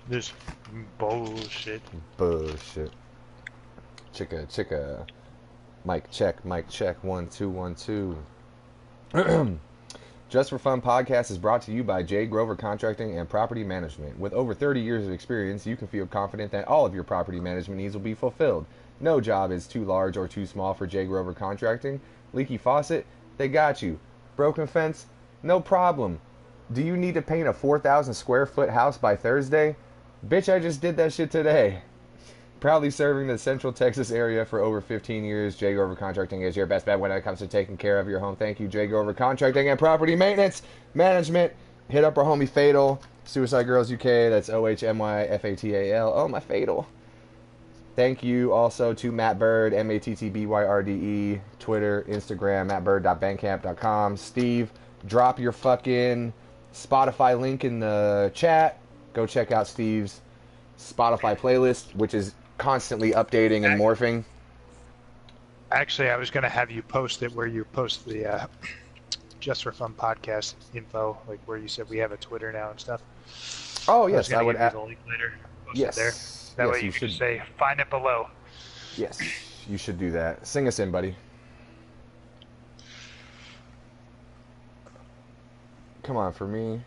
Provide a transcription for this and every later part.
This bullshit. Bullshit. Chicka, chicka. Mic check, mic check. 1 2 1 2. Just for Fun podcast is brought to you by J. Grover Contracting and Property Management. With over 30 years of experience, you can feel confident that all of your property management needs will be fulfilled. No job is too large or too small for J. Grover Contracting. Leaky faucet? They got you. Broken fence? No problem. Do you need to paint a 4,000 square foot house by Thursday? Bitch, I just did that shit today. Proudly serving the Central Texas area for over 15 years, J. Grover Contracting is your best bet when it comes to taking care of your home. Thank you, J. Grover Contracting and Property Maintenance Management. Hit up our homie Fatal, Suicide Girls UK. That's OHMYFATAL. Oh, my Fatal. Thank you also to Matt Bird, MATTBYRDE, Twitter, Instagram, mattbird.bandcamp.com. Steve, drop your fucking Spotify link in the chat. Go check out Steve's Spotify playlist, which is constantly updating and morphing. Actually, I was going to have you post it where you post the Just for Fun podcast info, like where you said we have a Twitter now and stuff. Oh, yes, I would add the link later. Post yes. It there. That yes, way you can just say, find it below. Yes, you should do that. Sing us in, buddy. Come on, for me.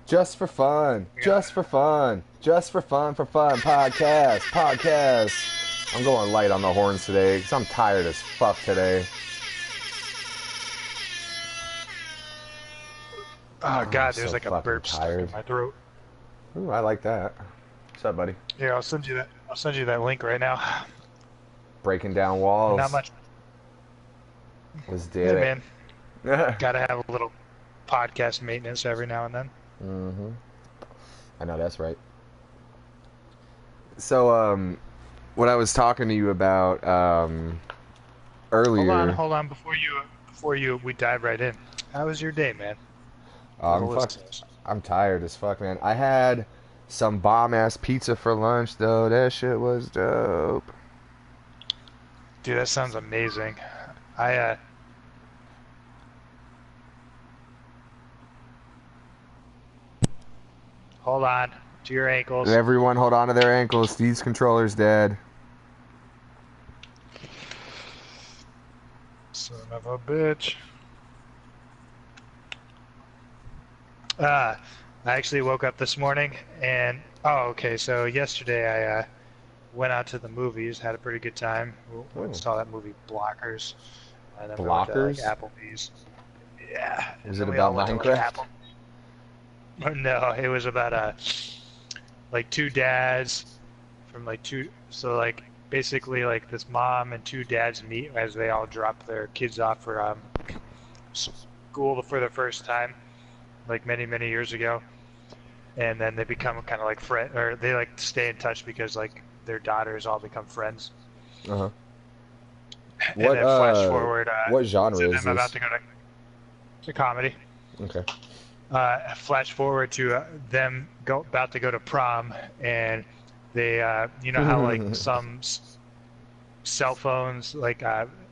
Just for fun. Just for fun. Just for fun, podcast. I'm going light on the horns today because I'm tired as fuck today. Oh, God, there's like a burp stuck in my throat. Ooh, I like that. What's up, buddy? Yeah, I'll send you that. I'll send you that link right now. Breaking down walls. Not much. Let's do it. Man. Gotta have a little podcast maintenance every now and then. Mm-hmm. I know that's right. So, what I was talking to you about earlier. Hold on. Before we dive right in. How was your day, man? I'm tired as fuck, man. I had some bomb ass pizza for lunch, though. That shit was dope. Dude, that sounds amazing. Hold on to your ankles. Everyone hold on to their ankles. Steve's controller's dead. Son of a bitch. I actually woke up this morning and so yesterday I went out to the movies, had a pretty good time. We saw that movie Blockers. And then Blockers? We went to, Applebee's. Yeah. Was it about Minecraft? No, it was about two dads from basically this mom and two dads meet as they all drop their kids off for school for the first time, like many years ago, and then they become kind of like friends, or they like stay in touch because like their daughters all become friends. Uh-huh. And then flash forward. What genre is this? I'm about to go to comedy. Okay. Flash forward to them about to go to prom, and they, you know how like some cell phones, like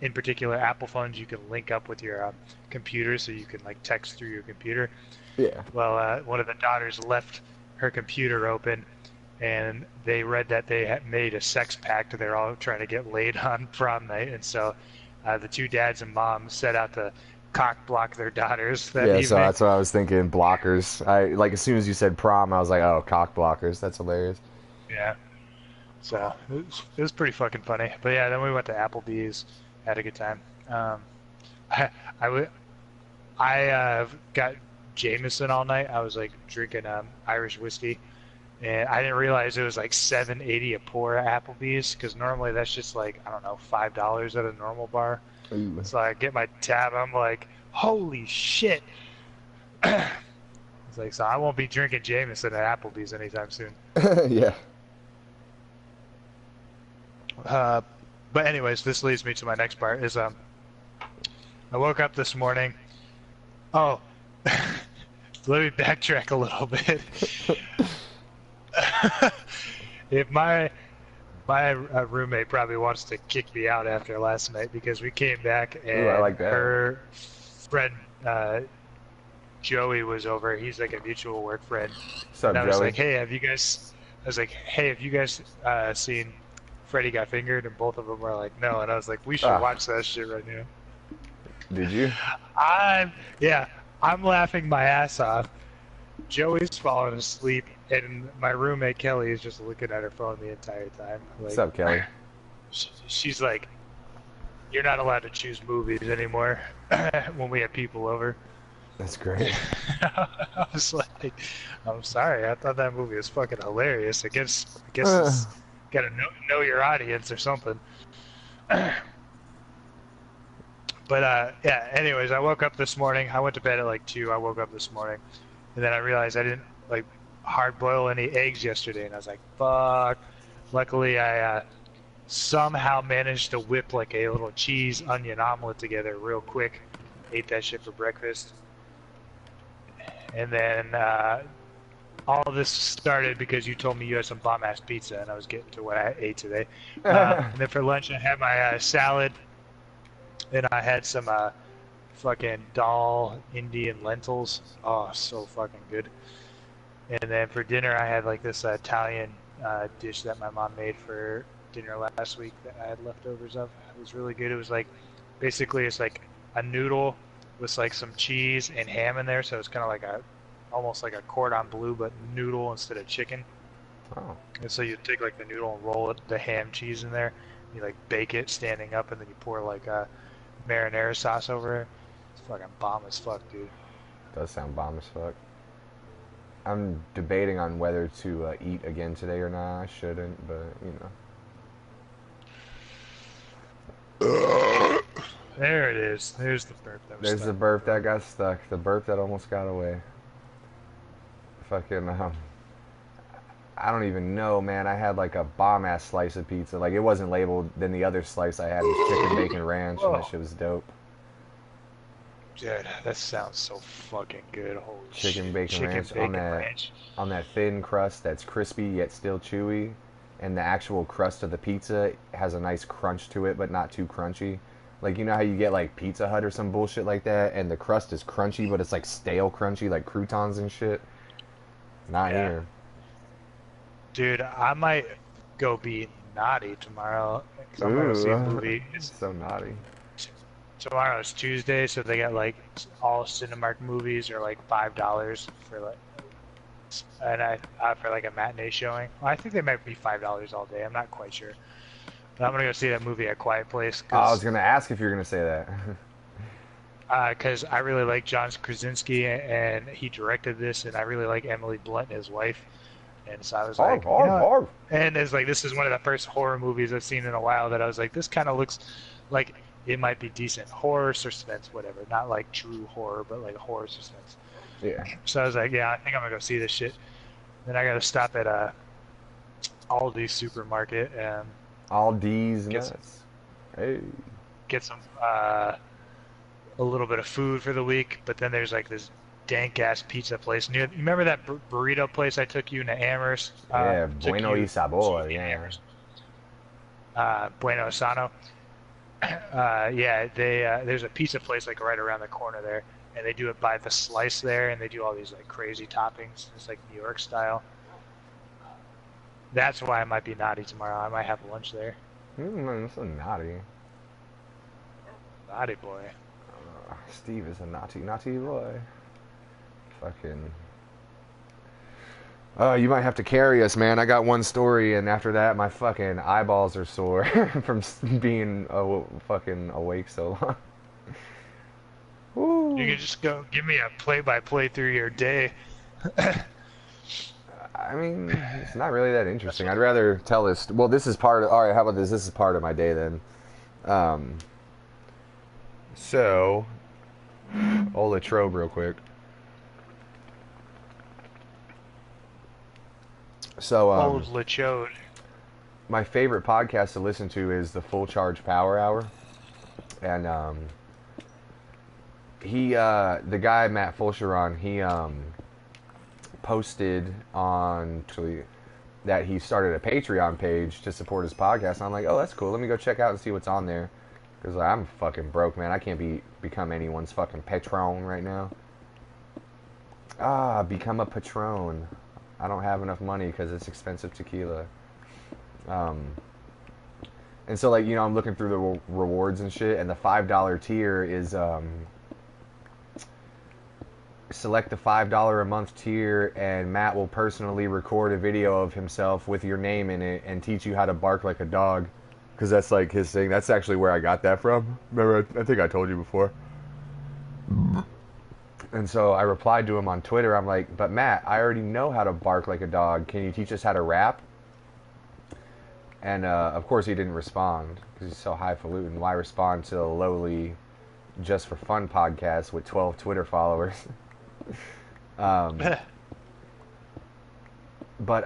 in particular Apple phones, you can link up with your computer, so you can like text through your computer. Yeah. Well, one of the daughters left her computer open, and they read that they had made a sex pact. They're all trying to get laid on prom night, and so the two dads and mom set out to cock block their daughters that evening. So that's what I was thinking. Blockers. As soon as you said prom, I was like, oh, cock blockers. That's hilarious. Yeah. So it was pretty fucking funny. But yeah, then we went to Applebee's, had a good time. I got Jameson all night. I was like drinking Irish whiskey, and I didn't realize it was like $7.80 a pour at Applebee's, because normally that's just like, I don't know, $5 at a normal bar. Ooh. So I get my tab, I'm like, holy shit. It's like, so I won't be drinking Jameson at Applebee's anytime soon. Yeah. But anyways, this leads me to my next part, is I woke up this morning. Oh, let me backtrack a little bit. If my roommate probably wants to kick me out after last night, because we came back and I like that. her friend Joey was over. He's like a mutual work friend. What's And up, I was Joey? like, hey, have you guys seen Freddy Got Fingered? And both of them were like, no. And I was like, we should Ah, watch that shit right now. did you? Yeah, I'm laughing my ass off. Joey's falling asleep, and my roommate Kelly is just looking at her phone the entire time. What's Like, up, Kelly? she's like, you're not allowed to choose movies anymore when we have people over. That's great. I was like, I'm sorry, I thought that movie was fucking hilarious. I guess Uh, it's gotta know your audience or something. But yeah. Anyways, I woke up this morning. I went to bed at like 2. I woke up this morning, and then I realized I didn't like hard boil any eggs yesterday, and I was like, fuck. Luckily, I somehow managed to whip like a little cheese onion omelet together real quick. Ate that shit for breakfast. And then all of this started because you told me you had some bomb-ass pizza, and I was getting to what I ate today. And then for lunch, I had my salad, and I had some fucking dal Indian lentils. Oh, so fucking good. And then for dinner, I had like this Italian dish that my mom made for dinner last week that I had leftovers of. It was really good. It was like, basically, it's like a noodle with like some cheese and ham in there, so it's kind of like almost like a cordon bleu, but noodle instead of chicken. oh, And so you take like the noodle and roll the ham cheese in there. You like bake it standing up, and then you pour like marinara sauce over it. It's fucking bomb as fuck, dude. does sound bomb as fuck. I'm debating on whether to eat again today or not. I shouldn't, but you know. There it is. There's the burp that was There's stuck. the burp that got stuck. The burp that almost got away. Fucking, I don't even know, man. I had like a bomb ass slice of pizza. Like it wasn't labeled. Then the other slice I had was chicken bacon ranch, and that Whoa. shit was dope. Dude, that sounds so fucking good. Holy Chicken shit. bacon Chicken ranch bacon ranch. on that thin crust that's crispy yet still chewy, and the actual crust of the pizza has a nice crunch to it, but not too crunchy. Like you know how you get like Pizza Hut or some bullshit like that, and the crust is crunchy, but it's like stale crunchy, like croutons and shit. Not Yeah. here. Dude, I might go be naughty tomorrow because I'm gonna go see a Ooh, movie. so naughty. Tomorrow is Tuesday, so they got like all Cinemark movies are like $5 for like, and for like a matinee showing. Well, I think they might be $5 all day. I'm not quite sure. But I'm gonna go see that movie at Quiet Place I was gonna ask if you're gonna say that. because I really like John Krasinski and he directed this, and I really like Emily Blunt, his wife. And so I was like, you know, Arr. and it's like this is one of the first horror movies I've seen in a while that I was like, this kind of looks like it might be decent horror suspense, whatever. Not like true horror, but like horror suspense. Yeah. So I was like, yeah, I think I'm gonna go see this shit. Then I gotta stop at Aldi supermarket and All D's get some, nuts. Hey. get some a little bit of food for the week. But then there's like this dank ass pizza place. You remember that burrito place I took you to Amherst? Yeah, Took Bueno you y Sabor, to yeah. Amherst. Bueno Sano. Yeah, they there's a pizza place like right around the corner there, and they do it by the slice there, and they do all these like crazy toppings. It's like New York style. That's why I might be naughty tomorrow. I might have lunch there. That's so naughty. Naughty boy. Steve is a naughty boy. Fucking. You might have to carry us, man. I got one story, and after that, my fucking eyeballs are sore from being fucking awake so long. Woo. You can just go give me a play-by-play through your day. I mean, it's not really that interesting. I'd rather tell this. Well, this is part of. All right, how about this? This is part of my day then. So, Ola Trobe real quick. So, Old Lachode. my favorite podcast to listen to is the Full Charge Power Hour, and the guy Matt Fulcheron, he posted on that he started a Patreon page to support his podcast. And I'm like, oh, that's cool. Let me go check out and see what's on there, because I'm fucking broke, man. I can't become anyone's fucking patron right now. Become a Patron. I don't have enough money because it's expensive tequila. Um, and so, like, you know, I'm looking through the rewards and shit, and the $5 tier is select the $5 a month tier, and Matt will personally record a video of himself with your name in it and teach you how to bark like a dog. Because that's like his thing. That's actually where I got that from. Remember, I think I told you before. And so I replied to him on Twitter. I'm like, but Matt, I already know how to bark like a dog. Can you teach us how to rap? And of course he didn't respond because he's so highfalutin. Why respond to a lowly Just for Fun podcast with 12 Twitter followers? um, but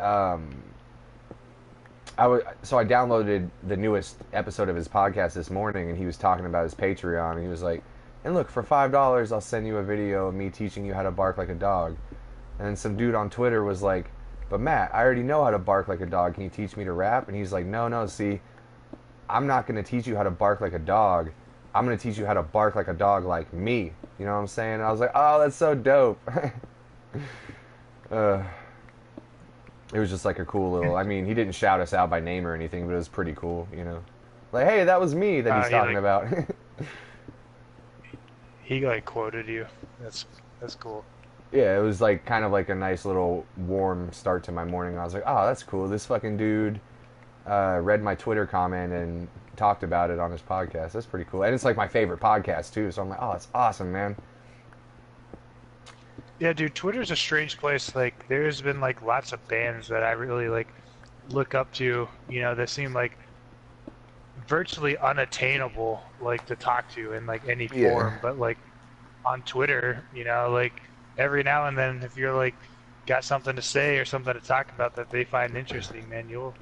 so I downloaded the newest episode of his podcast this morning, and he was talking about his Patreon, and he was like, and look, for $5 I'll send you a video of me teaching you how to bark like a dog. And then some dude on Twitter was like, but Matt, I already know how to bark like a dog. Can you teach me to rap? And he's like, no, see, I'm not going to teach you how to bark like a dog. I'm going to teach you how to bark like a dog like me. You know what I'm saying? And I was like, oh, that's so dope. It was just like a cool little, I mean, he didn't shout us out by name or anything, but it was pretty cool, you know? Like, hey, that was me that he's talking about. He like quoted you. That's cool. Yeah, it was like kind of like a nice little warm start to my morning. I was like, oh, that's cool. This fucking dude read my Twitter comment and talked about it on his podcast. That's pretty cool. And it's like my favorite podcast too. So I'm like, oh, it's awesome, man. Yeah, dude, Twitter's a strange place. Like, there's been like lots of bands that I really like look up to, you know, that seem like virtually unattainable, like to talk to in like any form. But like on Twitter, you know, like every now and then, if you're like got something to say or something to talk about that they find interesting, man, they'll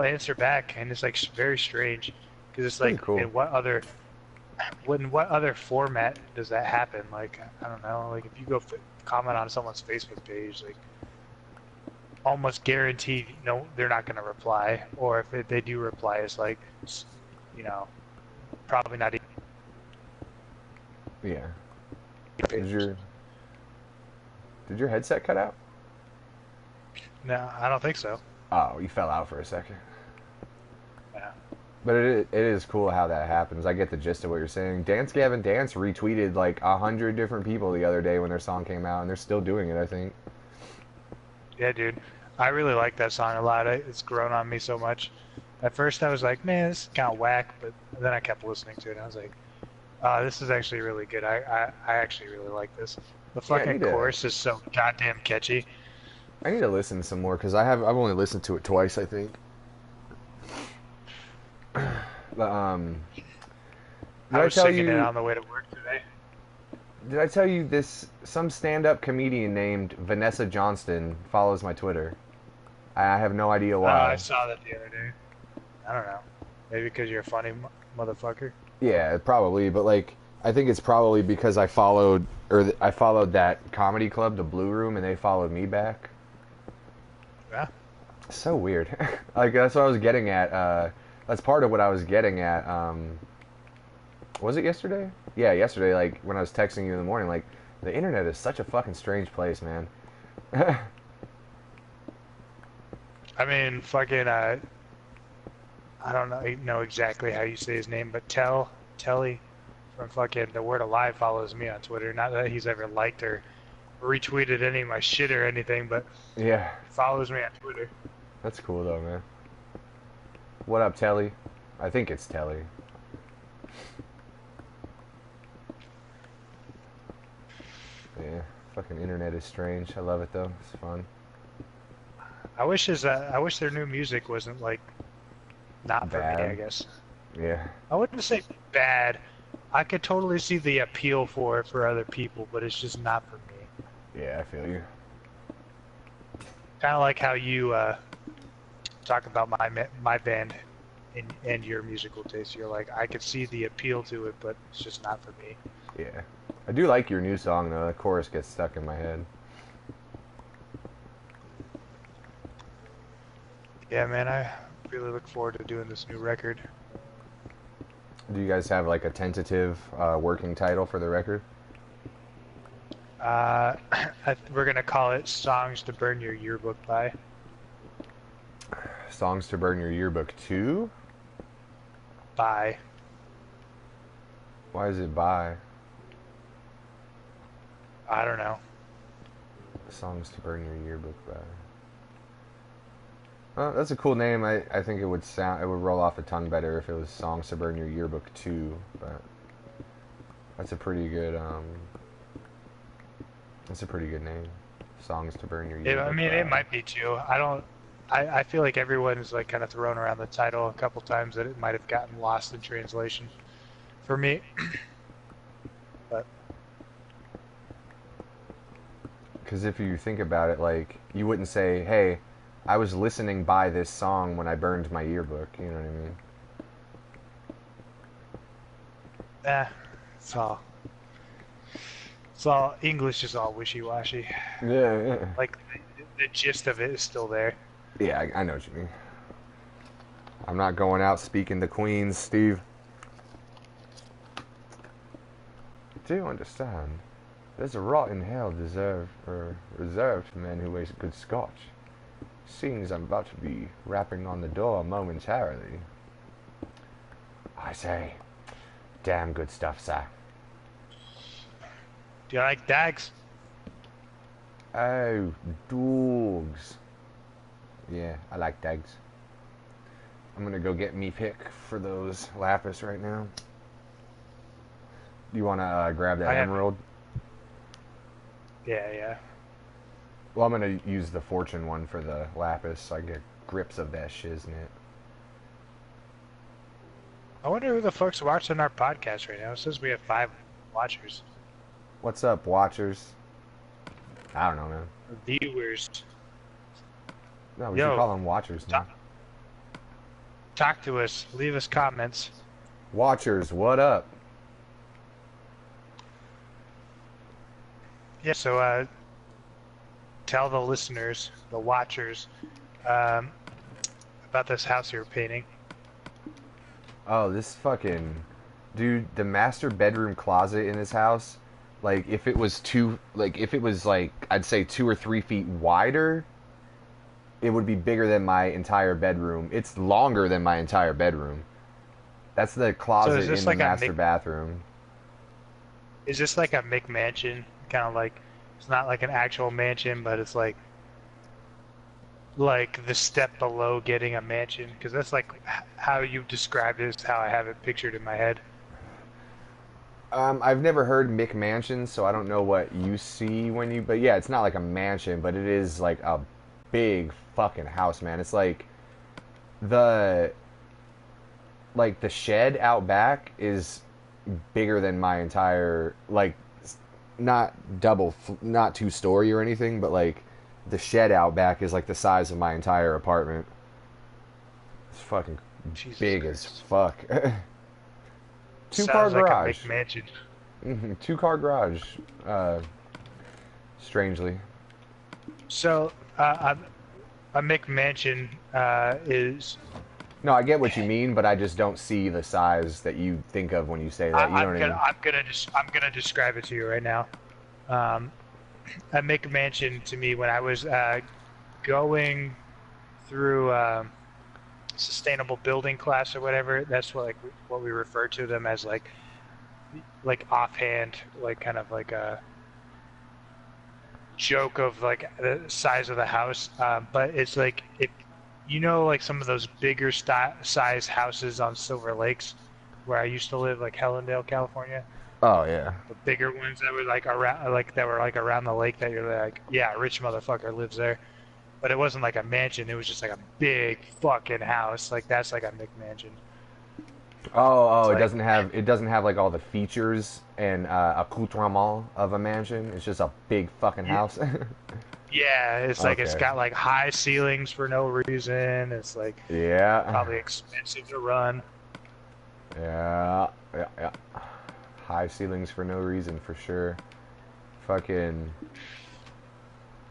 answer back, and it's like very strange because it's like, cool. in what other format does that happen? Like, I don't know. Like, if you go comment on someone's Facebook page, like, almost guaranteed, no, they're not going to reply. Or if they do reply, it's like, you know, probably not even. Yeah. Did your headset cut out? No, I don't think so. Oh, you fell out for a second. Yeah. But it is cool how that happens. I get the gist of what you're saying. Dance Gavin Dance retweeted like 100 different people the other day when their song came out, and they're still doing it, I think. Yeah, dude. I really like that song a lot. It's grown on me so much. At first I was like, man, this is kind of whack, but then I kept listening to it, and I was like, this is actually really good. I actually really like this. The fucking chorus is so goddamn catchy. I need to listen some more, because I've only listened to it twice, I think. But, I was singing it on the way to work today. Did I tell you this? Some stand-up comedian named Vanessa Johnston follows my Twitter. I have no idea why. I saw that the other day. I don't know. Maybe because you're a funny motherfucker. Yeah, probably. But like, I think it's probably because I followed that comedy club, the Blue Room, and they followed me back. Yeah. So weird. Like, that's what I was getting at. That's part of what I was getting at. Was it yesterday? Yeah, yesterday, like, when I was texting you in the morning, like, the internet is such a fucking strange place, man. I mean, fucking, I don't know exactly how you say his name, but Telly from fucking The Word Alive follows me on Twitter. Not that he's ever liked or retweeted any of my shit or anything, but yeah, he follows me on Twitter. That's cool, though, man. What up, Telly? I think it's Telly. Yeah, fucking internet is strange. I love it though. It's fun. I wish their new music wasn't like not for bad. me, I guess. Yeah. I wouldn't say bad. I could totally see the appeal for other people, but it's just not for me. Yeah, I feel you. Kind of like how you talk about my band and your musical taste. You're like, I could see the appeal to it, but it's just not for me. Yeah. I do like your new song, though. The chorus gets stuck in my head. Yeah, man, I really look forward to doing this new record. Do you guys have, like, a tentative working title for the record? Uh, we're gonna call it "Songs to Burn Your Yearbook By." Songs to burn your yearbook too? By. Why is it by? I don't know. Songs to burn your yearbook by. Well, that's a cool name. I think it would roll off the tongue better if it was Songs to Burn Your Yearbook 2, but that's a pretty good name. Songs to Burn Your Yearbook I mean, by. it might be too. I don't. I feel like everyone's like kind of thrown around the title a couple times that it might have gotten lost in translation for me. But Because if you think about it, like, you wouldn't say, hey, I was listening by this song when I burned my yearbook, you know what I mean? it's all. It's all English is all wishy-washy. Yeah. Like the gist of it is still there. Yeah, I know what you mean. I'm not going out speaking to queens, Steve. Do you understand? There's a rotten hell reserved for men who waste good scotch. Seeing as I'm about to be rapping on the door momentarily. I say, damn good stuff, sir. Do you like Dags? Oh, dogs. Yeah, I like dags. I'm gonna go get me pick for those lapis right now. Do you wanna grab that emerald? Yeah. Well, I'm gonna use the fortune one for the lapis so I get grips of that shiznit. I wonder who the fuck's watching our podcast right now. It says we have 5 watchers. What's up, watchers? I don't know, man. Viewers. No, we should call them watchers now. Talk to us. Leave us comments. Watchers, what up? Yeah, so tell the listeners, the watchers, about this house you're painting. Oh, this fucking... Dude, the master bedroom closet in this house, like, if it was I'd say 2 or 3 feet wider, it would be bigger than my entire bedroom. It's longer than my entire bedroom. That's the closet in the master bathroom. Is this like a McMansion? Kind of like, it's not like an actual mansion, but it's like the step below getting a mansion? Because that's like how you described it is how I have it pictured in my head. I've never heard McMansion, so I don't know what you see when you... But yeah, it's not like a mansion, but it is like a big fucking house, man. It's like the shed out back is bigger than my entire, like, not 2-story or anything, but like the shed out back is like the size of my entire apartment. It's fucking Jesus big Christ. As fuck. 2-car garage. Like a McMansion. 2-car garage. Strangely. So a McMansion is... No, I get what you mean, but I just don't see the size that you think of when you say that. You know what I mean? I'm gonna describe it to you right now. A McMansion to me, when I was going through sustainable building class or whatever, that's what we refer to them as, like offhand, like kind of like a joke of like the size of the house, but it's like like some of those bigger size houses on Silver Lakes, where I used to live, like Hellendale, California. Oh yeah. The bigger ones that were like around the lake, that you're like, yeah, a rich motherfucker lives there. But it wasn't like a mansion; it was just like a big fucking house. Like that's like a McMansion. Oh, it doesn't have like all the features and accoutrement of a mansion. It's just a big fucking house. Yeah, it's like It's got like high ceilings for no reason. It's like probably expensive to run. Yeah. High ceilings for no reason, for sure. Fucking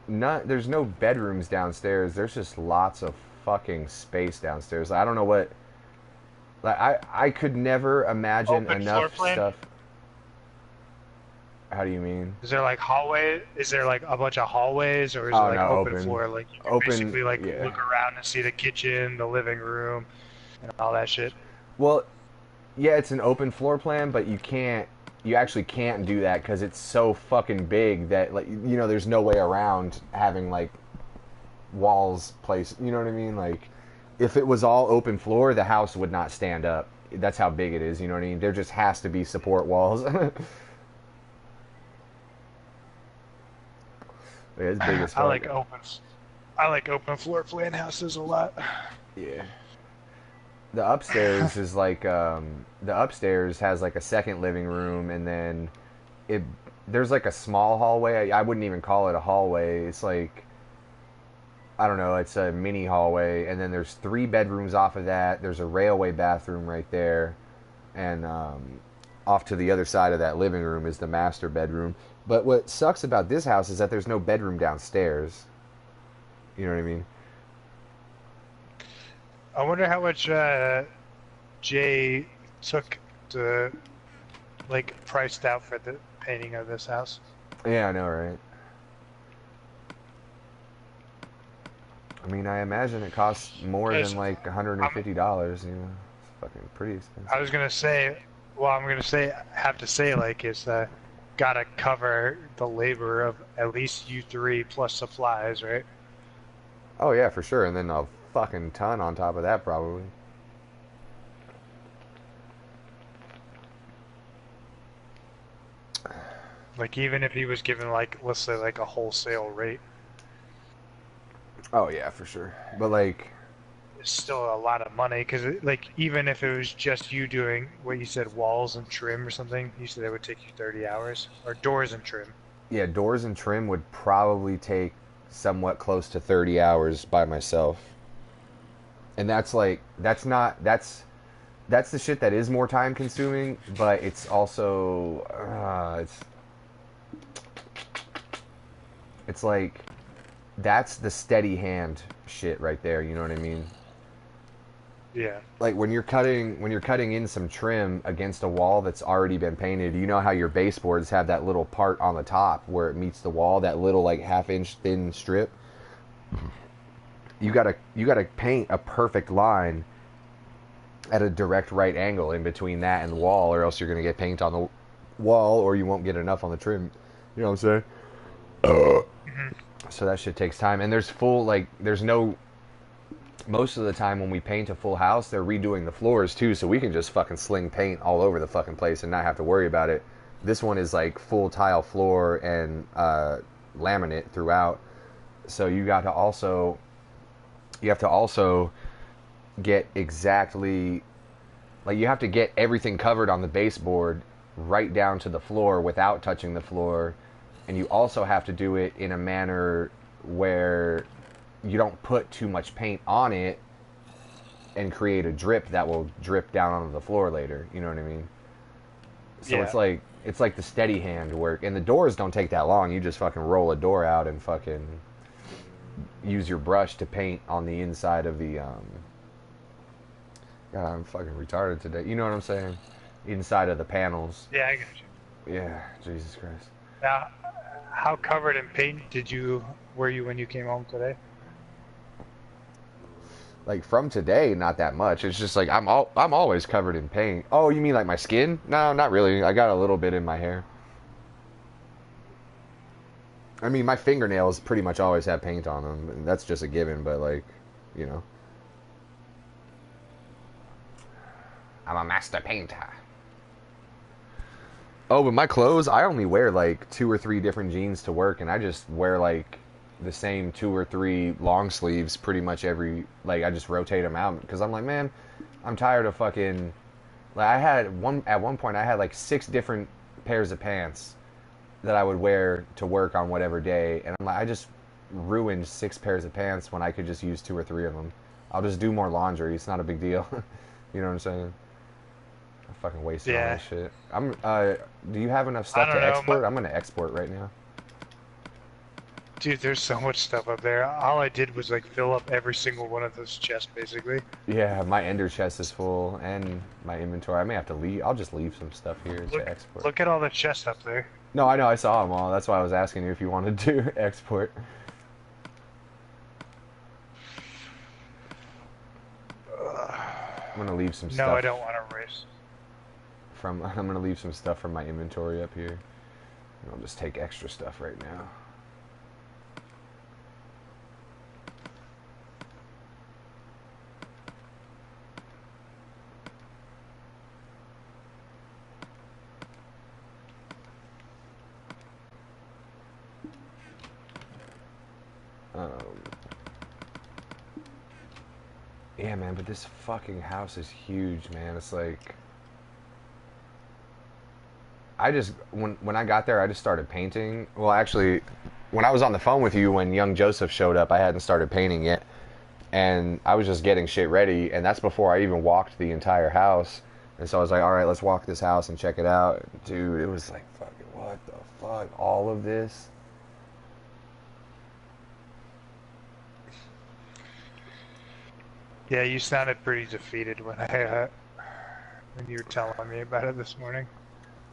there's no bedrooms downstairs. There's just lots of fucking space downstairs. I don't know what... Like, I could never imagine enough stuff. How do you mean? Is there like hallway? Is there like a bunch of hallways, or is it Oh like no, open open. floor? Like you can Open, basically like yeah. look around and see the kitchen, the living room, and all that shit. Well, yeah, it's an open floor plan, but you actually can't do that because it's so fucking big that like there's no way around having like walls placed. You know what I mean? Like if it was all open floor, the house would not stand up. That's how big it is. You know what I mean? There just has to be support walls. Yeah, it's big as I fuck. like open. I like open floor plan houses a lot. Yeah. The upstairs is like the upstairs has like a second living room, and then it there's like a small hallway. I wouldn't even call it a hallway. It's like I don't know. It's a mini hallway, and then there's 3 bedrooms off of that. There's a railway bathroom right there, and off to the other side of that living room is the master bedroom. But what sucks about this house is that there's no bedroom downstairs. You know what I mean? I wonder how much Jay took to like priced out for the painting of this house. Yeah, I know, right? I mean, I imagine it costs more than like $150. It's fucking pretty expensive. I was gonna say, well, I'm gonna say, have to say, like, it's gotta cover the labor of at least you three plus supplies, right? Oh yeah, for sure. And then a fucking ton on top of that, probably. Like, even if he was given, like, let's say, like a wholesale rate, Oh yeah, for sure. But like, it's still a lot of money. Because, like, even if it was just you doing what you said, walls and trim or something, you said it would take you 30 hours, or doors and trim. yeah, doors and trim would probably take somewhat close to 30 hours by myself. And that's like that's the shit that is more time consuming, but it's also it's like that's the steady hand shit right there, you know what I mean? Yeah. Like when you're cutting in some trim against a wall that's already been painted, you know how your baseboards have that little part on the top where it meets the wall, that little like half-inch thin strip. You gotta paint a perfect line at a direct right angle in between that and the wall, or else you're gonna get paint on the wall, or you won't get enough on the trim. You know what I'm saying? Hmm. So that shit takes time, and there's no. Most of the time when we paint a full house, they're redoing the floors too, so we can just fucking sling paint all over the fucking place and not have to worry about it. This one is like full tile floor and laminate throughout, so you have to also get exactly like you have to get everything covered on the baseboard right down to the floor without touching the floor, and you also have to do it in a manner where you don't put too much paint on it and create a drip that will drip down onto the floor later. You know what I mean? So Yeah. it's like the steady hand work, and the doors don't take that long. You just fucking roll a door out and fucking use your brush to paint on the inside of the God, I'm fucking retarded today. You know what I'm saying? Inside of the panels. Yeah, I got you. Yeah, Jesus Christ. Now, how covered in paint were you when you came home today? Like from today, not that much. It's just like I'm always covered in paint. Oh, you mean like my skin? No, not really. I got a little bit in my hair. I mean, my fingernails pretty much always have paint on them, and that's just a given. But like, you know, I'm a master painter. Oh, but my clothes, I only wear like 2 or 3 different jeans to work, and I just wear like the same 2 or 3 long sleeves pretty much like I just rotate them out because I'm like, man, I'm tired of fucking. Like at one point I had like 6 different pairs of pants that I would wear to work on whatever day, and I'm like, I just ruined 6 pairs of pants when I could just use 2 or 3 of them. I'll just do more laundry. It's not a big deal. You know what I'm saying? I fucking wasted all Yeah. this shit. Do you have enough I stuff don't to know. export? I'm gonna export right now. Dude, there's so much stuff up there. All I did was like fill up every single one of those chests, basically. Yeah, my ender chest is full, and my inventory. I may have to leave. I'll just leave some stuff here Look, to export. look at all the chests up there. No, I know, I saw them all. That's why I was asking you if you wanted to export. I'm gonna leave some No, I stuff don't want to race. I'm gonna leave some stuff from my inventory up here. And I'll just take extra stuff right now. Yeah, man, but this fucking house is huge, man. It's like I just when I got there, I just started painting. Well, actually, when I was on the phone with you when young Joseph showed up, I hadn't started painting yet, and I was just getting shit ready, and that's before I even walked the entire house. And so I was like, all right, let's walk this house and check it out, dude. It was like fucking what the fuck, all of this. Yeah, you sounded pretty defeated when you were telling me about it this morning.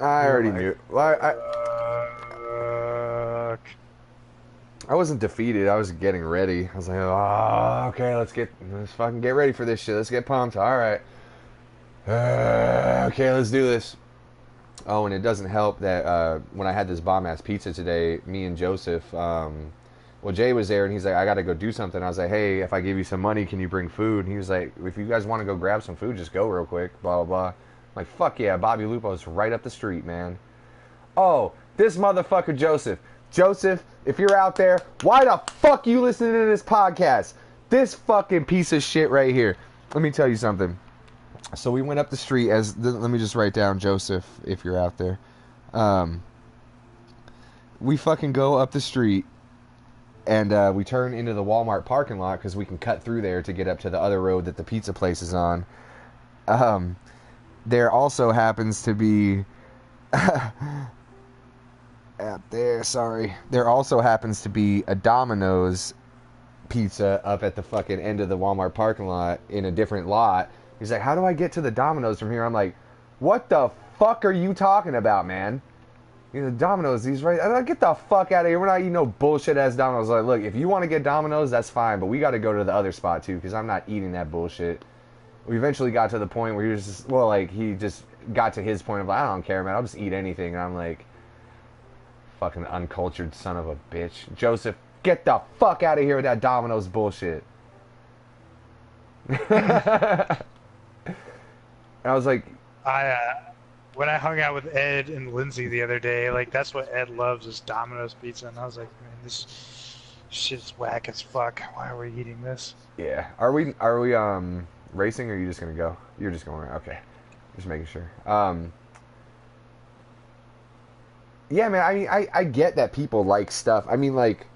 I already knew. Well, Fuck. I wasn't defeated. I was getting ready. I was like, oh, okay, let's fucking get ready for this shit. Let's get pumped. All right. Okay, let's do this. Oh, and it doesn't help that when I had this bomb-ass pizza today, me and Joseph, well, Jay was there, and he's like, I got to go do something. I was like, hey, if I give you some money, can you bring food? And he was like, if you guys want to go grab some food, just go real quick, blah, blah, blah. I'm like, fuck yeah, Bobby Lupo's right up the street, man. Oh, this motherfucker Joseph. Joseph, if you're out there, why the fuck you listening to this podcast? This fucking piece of shit right here. Let me tell you something. So we went up the street let me just write down Joseph, if you're out there. We fucking go up the street, and we turn into the Walmart parking lot because we can cut through there to get up to the other road that the pizza place is on. There also happens to be there also happens to be a Domino's pizza up at the fucking end of the Walmart parking lot in a different lot. He's like, how do I get to the Domino's from here? I'm like, what the fuck are you talking about, man? You know, Domino's, these right. I'm like, get the fuck out of here. We're not eating no bullshit ass Domino's. Like, look, if you want to get Domino's, that's fine, but we got to go to the other spot too, because I'm not eating that bullshit. We eventually got to the point where he was just, well, like, he just got to his point of, like, I don't care, man. I'll just eat anything. And I'm like, fucking uncultured son of a bitch. Joseph, get the fuck out of here with that Domino's bullshit. And I was like, When I hung out with Ed and Lindsay the other day, like, that's what Ed loves is Domino's pizza, and I was like, man, this shit's whack as fuck. Why are we eating this? yeah. Are we racing, or are you just gonna go? You're just going, okay. Just making sure. Yeah, man, I mean, I get that people like stuff. I mean, like,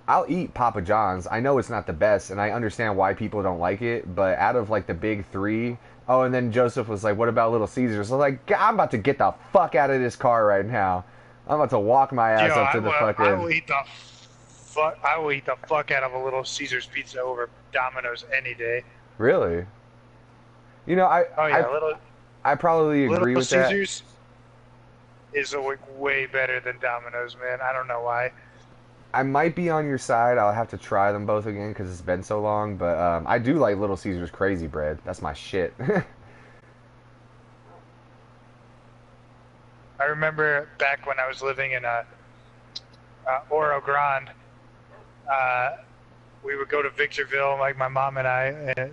I'll eat Papa John's. I know it's not the best, and I understand why people don't like it, but out of, like, the big three... Oh, and then Joseph was like, what about Little Caesars? So, like, I'm about to get the fuck out of this car right now. I'm about to walk my ass up to the fucking... I will eat the fuck out of a Little Caesars pizza over Domino's any day. Really? You know, I probably agree with that. Little Caesars is way better than Domino's, man. I don't know why. I might be on your side. I'll have to try them both again because it's been so long. But I do like Little Caesars Crazy Bread. That's my shit. I remember back when I was living in Oro Grande, we would go to Victorville, like my mom and I,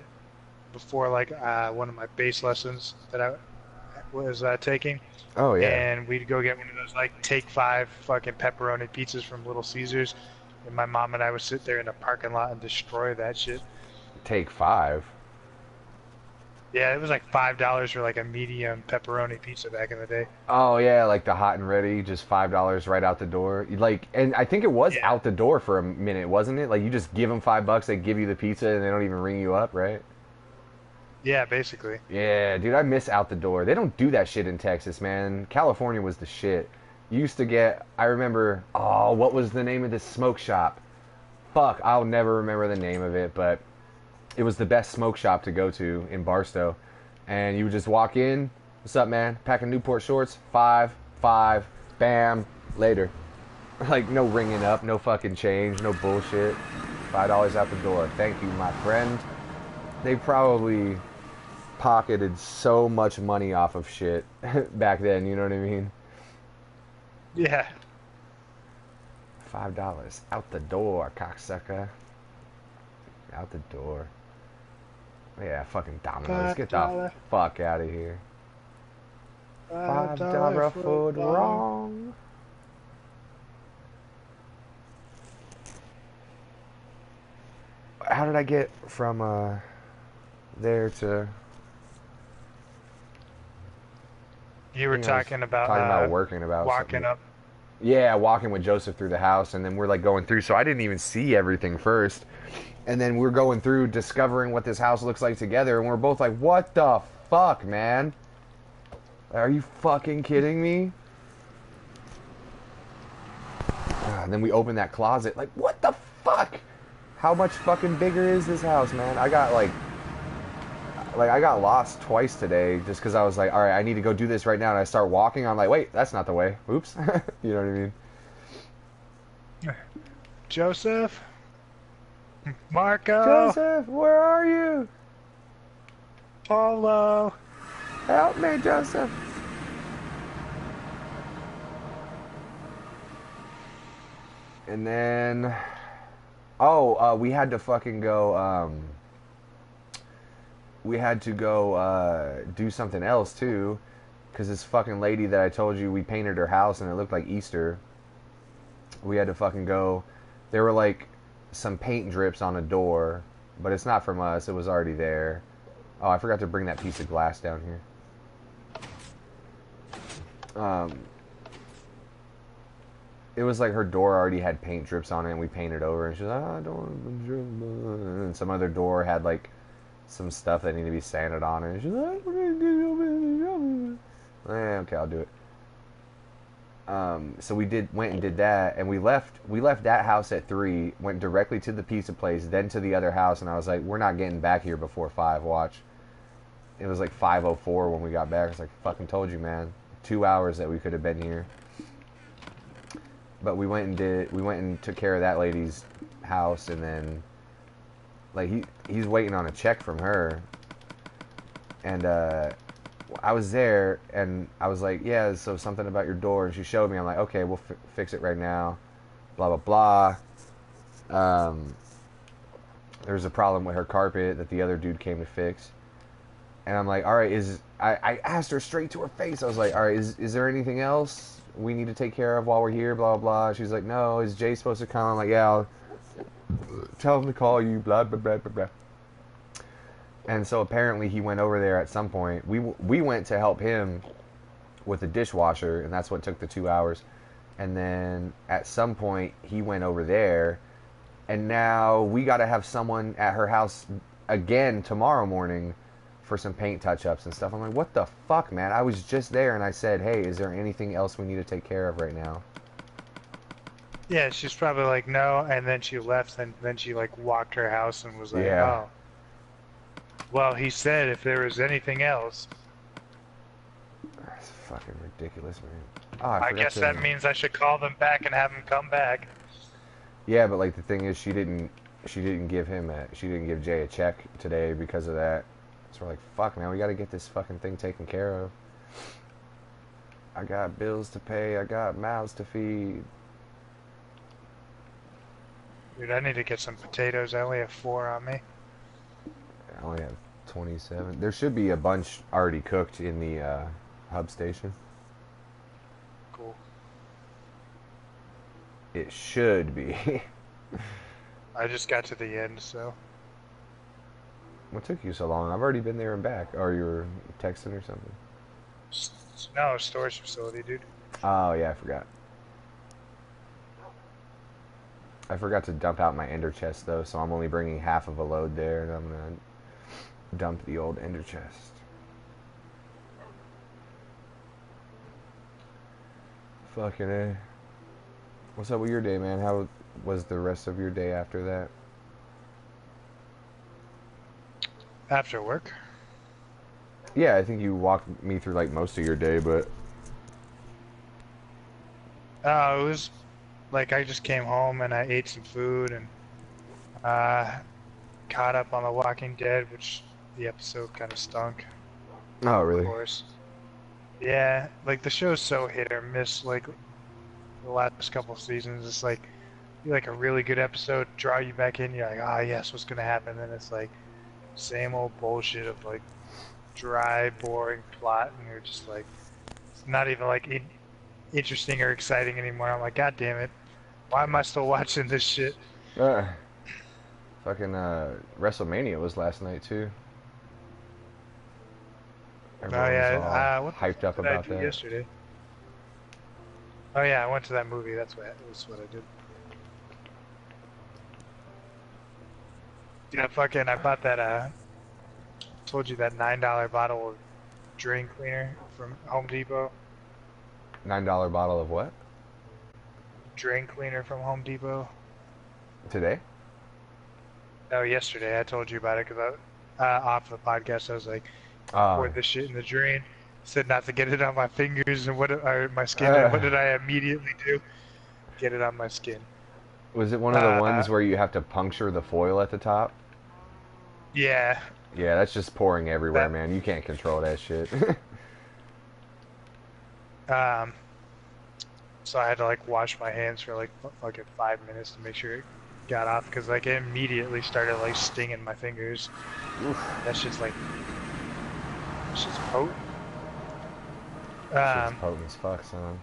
before like one of my bass lessons that I was taking. Oh, yeah. And we'd go get one of those, like, Take 5 fucking pepperoni pizzas from Little Caesars. And my mom and I would sit there in the parking lot and destroy that shit. Take 5? Yeah, it was like $5 for, like, a medium pepperoni pizza back in the day. Oh, yeah, like the hot and ready, just $5 right out the door. Like, and I think it was out the door for a minute, wasn't it? Like, you just give them $5, they give you the pizza, and they don't even ring you up, right? Yeah, basically. Yeah, dude, I miss out the door. They don't do that shit in Texas, man. California was the shit. You used to get, I remember, oh, what was the name of this smoke shop? Fuck, I'll never remember the name of it, but it was the best smoke shop to go to in And you would just walk in, what's up, man? Pack of Newport shorts, five, bam, bam, later. Like, no ringing up, no fucking change, no bullshit. $5 out the door. Thank you, my friend. They probably pocketed so much money off of shit back then, you know what I mean? Yeah. $5 out the door, cocksucker. Out the door. Yeah, fucking Domino's. Get the $5. fuck out of here. $5 $5 food wrong. How did I get from there to? You were talking about working about walking something. up. Yeah, walking with Joseph through the house, and then we're like going through. So I didn't even see everything first, and then we're going through, discovering what this house looks like together, and we're both like, "What the fuck, man? Are you fucking kidding me?" And then we open that closet, like, "What the fuck? How much fucking bigger is this house, man?" I got like I got lost twice today just because I was like, all right, I need to go do this right now, and I start walking. I'm like, wait, that's not the way. Oops. You know what I mean? Joseph? Marco? Joseph, where are you? Paulo? Help me, Joseph. And then, we had to fucking go, we had to go do something else too, because this fucking lady that I told you, we painted her house and it looked like Easter. We had to fucking go. There were like some paint drips on a door, but it's not from us. It was already there. Oh, I forgot to bring that piece of glass down here. It was like her door already had paint drips on it, and we painted over. And she's like, "I don't want to drip." And some other door had like some stuff that needed to be sanded on it. And she's like, okay, I'll do it. So we went and did that, and we left that house at 3, went directly to the pizza place, then to the other house, and I was like, we're not getting back here before 5, watch. It was like 5:04 when we got back. I was like, fucking told you, man. 2 hours that we could have been here. But we went and took care of that lady's house, and then like he's waiting on a check from her, and I was there, and I was like, yeah, so something about your door, and she showed me. I'm like, okay, we'll fix it right now, blah blah blah. There's a problem with her carpet that the other dude came to fix, and I'm like, all right, I asked her straight to her face. I was like, all right, is there anything else we need to take care of while we're here, blah blah blah. She's like, no, is Jay supposed to come? I'm like, yeah, I'll tell him to call you, blah blah blah blah blah. And so apparently he went over there at some point. We went to help him with the dishwasher, and that's what took the 2 hours. And then at some point he went over there, and now we got to have someone at her house again tomorrow morning for some paint touch-ups and stuff. I'm like, what the fuck, man? I was just there, and I said, hey, is there anything else we need to take care of right now? Yeah, she's probably like, no, and then she left, and then she like walked her house and was like, Yeah. oh. Well, he said if there was anything else. That's fucking ridiculous, man. Oh, I guess that means I should call them back and have them come back. Yeah, but like the thing is, she didn't give Jay a check today because of that. So we're like, fuck, man, we got to get this fucking thing taken care of. I got bills to pay. I got mouths to feed. Dude, I need to get some potatoes. I only have 4 on me. I only have 27. There should be a bunch already cooked in the hub station. Cool. It should be. I just got to the end, so. What took you so long? I've already been there and back. Or you were texting or something? No, storage facility, dude. Oh, yeah, I forgot. I forgot to dump out my ender chest, though, so I'm only bringing half of a load there, and I'm going to dump the old ender chest. Fucking A. What's up with your day, man? How was the rest of your day after that? After work? Yeah, I think you walked me through, like, most of your day, but... It was like I just came home and I ate some food and caught up on The Walking Dead, which the episode kind of stunk, Oh, of really? course. Yeah, like the show's so hit or miss. Like the last couple seasons, it's like like a really good episode, draw you back in. You're like, ah, yes, what's gonna happen? Then it's like same old bullshit of like dry, boring plot, and you're just like, it's not even like interesting or exciting anymore. I'm like, God damn it, why am I still watching this shit? Uh, fucking WrestleMania was last night too. Oh Everyone was all yeah, what the hyped fuck up did I about do that. yesterday? Oh yeah, I went to that movie. That's what I did. Yeah, fucking, I bought that. Told you that $9 bottle of drain cleaner from Home Depot. $9 bottle of what? Drain cleaner from Home Depot. Today? No, yesterday I told you about it because off the podcast I was like, Uh, poured this shit in the drain. Said not to get it on my fingers and or my skin. And what did I immediately do? Get it on my skin. was it one of the Uh, ones where you have to puncture the foil at the top? yeah, Yeah, that's just pouring everywhere, that. man. You can't control that shit. Um, so I had to like wash my hands for like fucking 5 minutes to make sure it got off because like it immediately started like stinging my fingers. That shit's like, that shit's potent. Shit's Um, potent as fuck, son.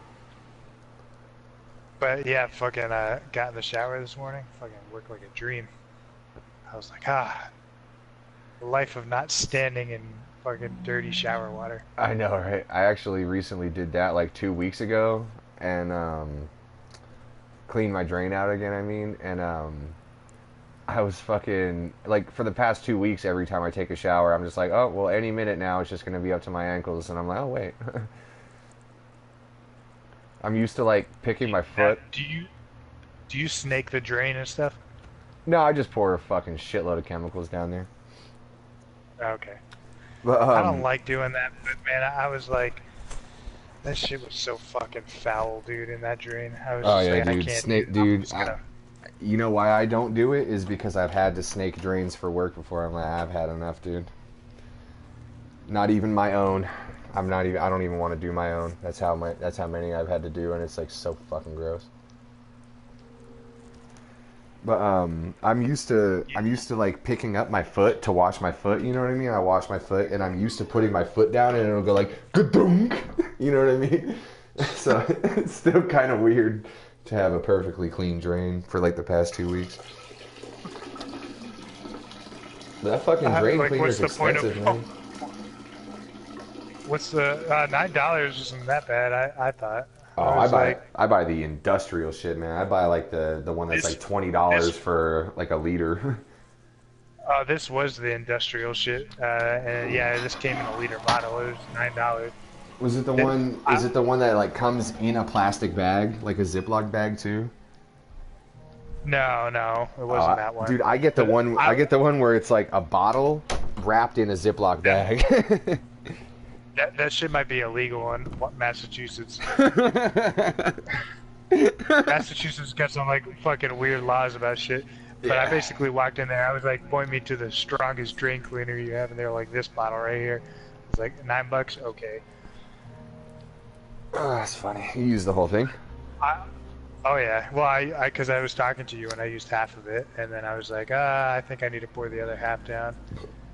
but yeah, fucking got in the shower this morning. Fucking worked like a dream. I was like, the life of not standing in fucking dirty shower water. I know, right? I actually recently did that like 2 weeks ago and cleaned my drain out again, I mean, and I was fucking like for the past 2 weeks, every time I take a shower, I'm just like, oh, well, any minute now it's just gonna be up to my ankles, and I'm like, oh wait. I'm used to like picking my Now, foot. do you snake the drain and stuff? No, I just pour a fucking shitload of chemicals down there. Okay. But I don't like doing that, but man, I was like, that shit was so fucking foul, dude, in that drain. I was oh just yeah, like, I dude, can't do snake, this. I'm dude. just gonna. You know why I don't do it is because I've had to snake drains for work before. I'm like, I've had enough, dude. Not even my own. I'm not even. I don't even want to do my own. That's how many I've had to do, and it's like so fucking gross. But I'm used to like picking up my foot to wash my foot. You know what I mean? I wash my foot, and I'm used to putting my foot down, and it'll go like ka-dunk. You know what I mean? So it's still kind of weird to have a perfectly clean drain for like the past 2 weeks. But that fucking drain Like, cleaner what's is the point of? expensive, man. What's the $9 isn't that bad? I thought. Oh, I was like, I buy the industrial shit, man. I buy like the one that's this like $20 this for like a liter. this was the industrial shit, and yeah, this came in a liter bottle. It was $9. Was it the It, one? Is I, it the one that like comes in a plastic bag, like a Ziploc bag too? no, it wasn't that one. Dude, I get the one. I get the one where it's like a bottle wrapped in a Ziploc bag. That shit might be illegal in Massachusetts. Massachusetts got some like fucking weird laws about shit. But I Yeah. basically walked in there. I was like, point me to the strongest drain cleaner you have, and they're like, this bottle right here. It's like $9. Okay. Oh, that's funny. You used the whole thing. I, oh yeah. Well, because I was talking to you and I used half of it, and then I was like, I think I need to pour the other half down.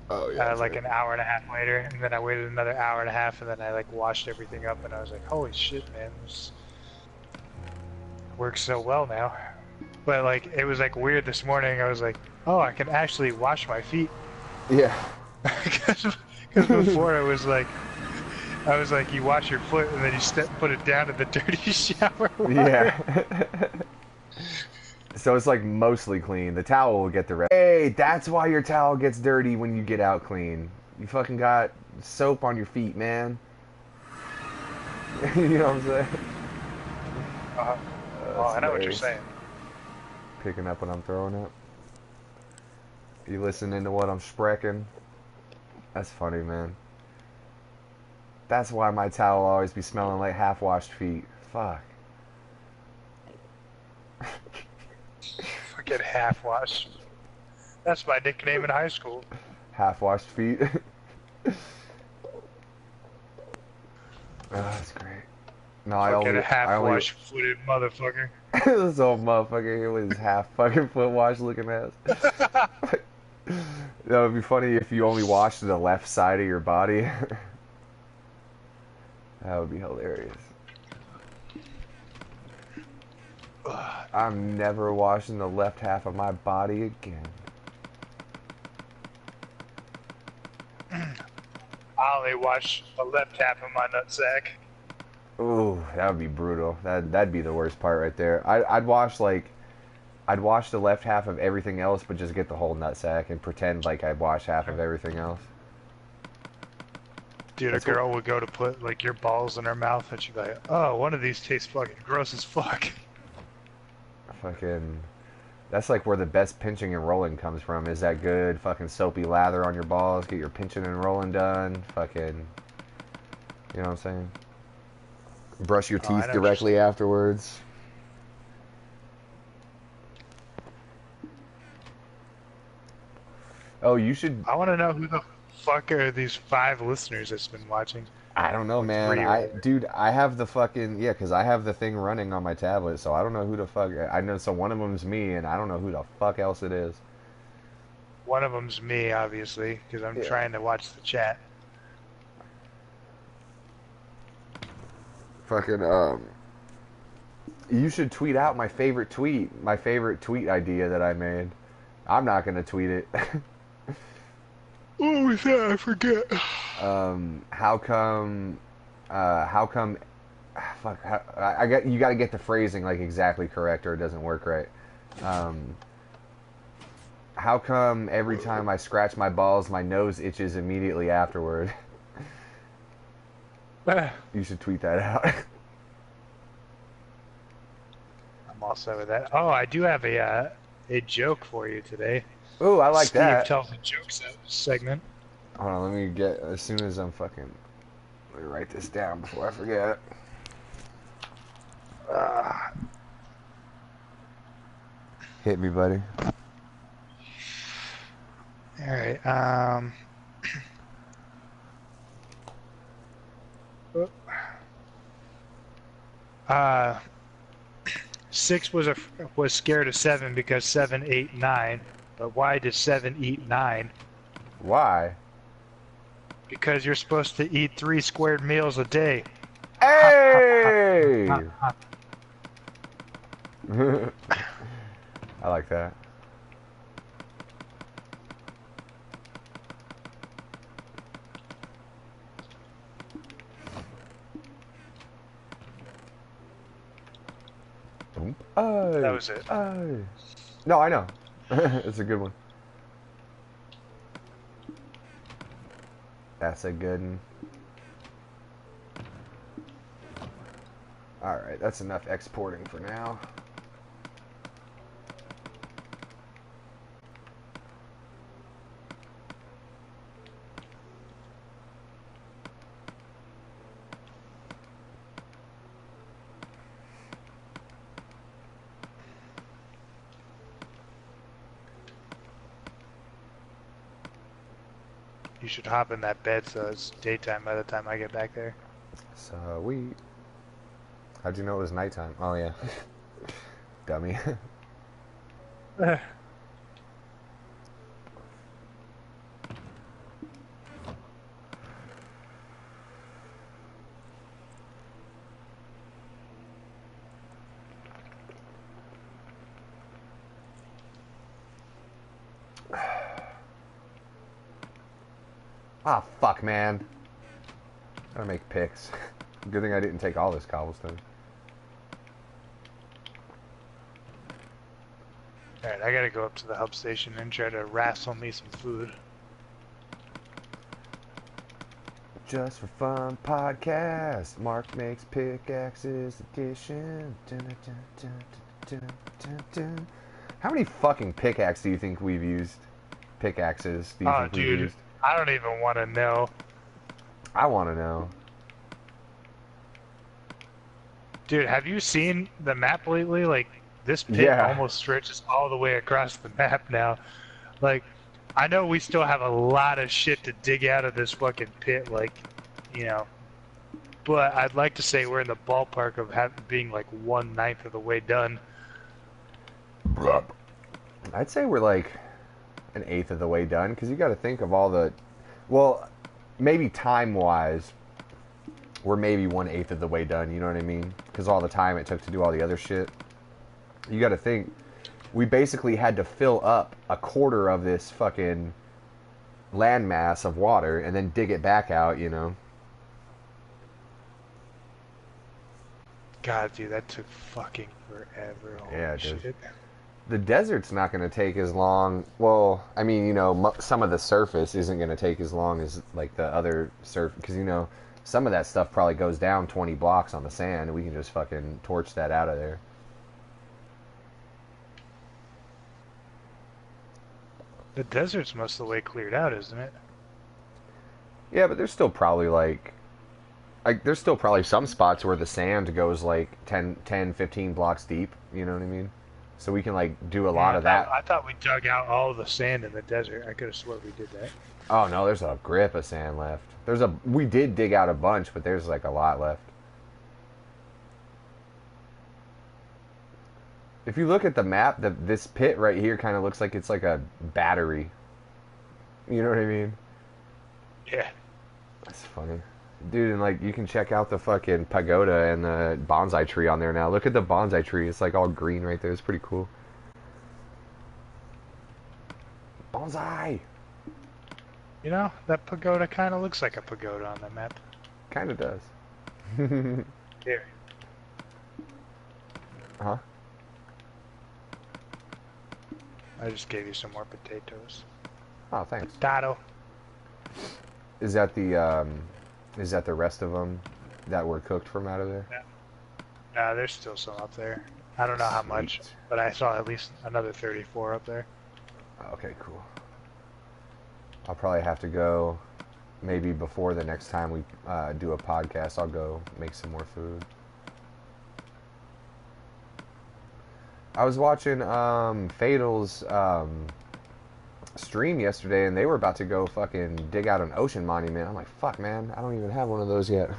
Oh yeah. That's Like right. an hour and a half later, and then I waited another hour and a half, and then I like washed everything up, and I was like, holy shit, man, this works so well now. But like, it was like weird this morning. I was like, oh, I can actually wash my feet. Yeah. Because before I was like, you wash your foot and then you put it down in the dirty shower water. Yeah. So it's like mostly clean. The towel will get the rest. Hey, that's why your towel gets dirty when you get out clean. You fucking got soap on your feet, man. You know what I'm saying? Uh, oh, I know what you're saying. Picking up what I'm throwing up. You listening to what I'm sprecking? That's funny, man. That's why my towel always be smelling like half-washed feet. Fuck. Fucking half-wash. That's my nickname in high school. Half-washed feet. Oh, that's great. No, Fucking I only half-wash footed motherfucker. this old motherfucker here with his half fucking foot wash looking ass. That would be funny if you only washed the left side of your body. That would be hilarious. I'm never washing the left half of my body again. I only wash the left half of my nutsack. Ooh, that would be brutal. That'd be the worst part right there. I'd wash the left half of everything else, but just get the whole nutsack and pretend like I wash half of everything else. Dude, a girl would go to put like your balls in her mouth, and she'd be like, "Oh, one of these tastes fucking gross as fuck." Fucking, that's like where the best pinching and rolling comes from. Is that good fucking soapy lather on your balls? Get your pinching and rolling done. Fucking, you know what I'm saying? Brush your teeth directly afterwards. Oh, you should. I want to know who the fuck are these 5 listeners that's been watching. I don't know, man. Dude, I have the fucking because I have the thing running on my tablet, so I don't know who the fuck. I know, so one of them's me, and I don't know who the fuck else it is. One of them's me, obviously, because I'm trying to watch the chat. Fucking you should tweet out my favorite tweet idea that I made. I'm not gonna tweet it. What was that? I forget. How come? Fuck. You got to get the phrasing like exactly correct, or it doesn't work right. How come every time I scratch my balls, my nose itches immediately afterward? You should tweet that out. I'm all set with that. Oh, I do have a joke for you today. Ooh, I like that. Steve tells a jokes segment. Hold on, let me get, as soon as I'm fucking, let me write this down before I forget it. Hit me, buddy. Alright, 6 was scared of 7 because 7 ate 9. But why does 7 eat 9? Why? Because you're supposed to eat 3 squared meals a day. Hey! I like that. That was it. No, I know. It's a good one. That's a good one. Alright, that's enough exporting for now. You should hop in that bed so it's daytime by the time I get back there. Sweet. How'd you know it was nighttime? Oh, yeah. Dummy. Ah, fuck, man. Gotta make picks. Good thing I didn't take all this cobblestone. Alright, I gotta go up to the hub station and try to wrestle me some food. Just for Fun podcast. Mark makes pickaxes edition. How many fucking pickaxes do you think we've used? Pickaxes do you think we've used? I don't even want to know. I want to know. Dude, have you seen the map lately? Like, this pit Yeah. almost stretches all the way across the map now. Like, I know we still have a lot of shit to dig out of this fucking pit, like, you know, but I'd like to say we're in the ballpark of being like 1/9 of the way done. I'd say we're like an eighth of the way done because you got to think of all the, well, maybe time wise, we're maybe 1/8 of the way done. You know what I mean? Because all the time it took to do all the other shit. You got to think, we basically had to fill up a quarter of this fucking landmass of water and then dig it back out. You know? God, dude, that took fucking forever. Holy Yeah, dude. shit. The desert's not going to take as long. Well, I mean, you know, some of the surface isn't going to take as long as like the other surface, because you know, some of that stuff probably goes down 20 blocks on the sand, and we can just fucking torch that out of there. The desert's most of the way cleared out, isn't it? Yeah, but there's still probably like there's still probably some spots where the sand goes like 10, 15 blocks deep. You know what I mean? So we can like do a lot of that. I thought we dug out all the sand in the desert. I could have swore we did that. Oh no, there's a grip of sand left. We did dig out a bunch, but there's like a lot left. If you look at the map, this pit right here kind of looks like it's like a battery. You know what I mean? Yeah. That's funny. Dude, and like you can check out the fucking pagoda and the bonsai tree on there now. Look at the bonsai tree. It's like all green right there. It's pretty cool. Bonsai! You know, that pagoda kind of looks like a pagoda on the map. Kind of does. Here. Huh? I just gave you some more potatoes. Oh, thanks. Potato. Is that the rest of them that were cooked from out of there? Yeah. Nah, there's still some up there. I don't know how much, Sweet. but I saw at least another 34 up there. Okay, cool. I'll probably have to go maybe before the next time we do a podcast. I'll go make some more food. I was watching Fatal's stream yesterday, and they were about to go fucking dig out an ocean monument. I'm like, fuck, man, I don't even have one of those yet.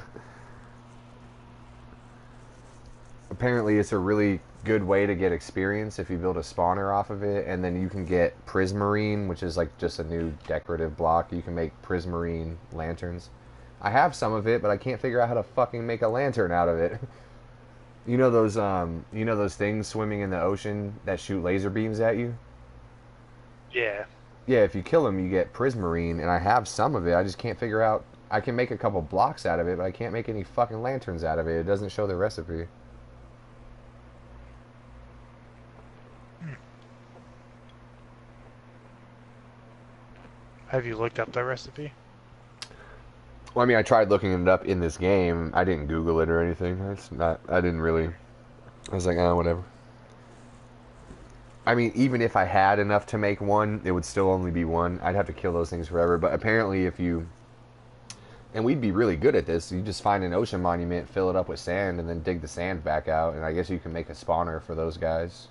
Apparently, it's a really good way to get experience if you build a spawner off of it, and then you can get prismarine, which is like just a new decorative block. You can make prismarine lanterns. I have some of it, but I can't figure out how to fucking make a lantern out of it. You know those things swimming in the ocean that shoot laser beams at you? Yeah. Yeah, if you kill them, you get prismarine, and I have some of it. I just can't figure out. I can make a couple blocks out of it, but I can't make any fucking lanterns out of it. It doesn't show the recipe. Have you looked up the recipe? Well, I mean, I tried looking it up in this game. I didn't Google it or anything. It's not. I didn't really. I was like, whatever. I mean, even if I had enough to make one, it would still only be one. I'd have to kill those things forever. But apparently, if you, and we'd be really good at this, you just find an ocean monument, fill it up with sand, and then dig the sand back out, and I guess you can make a spawner for those guys.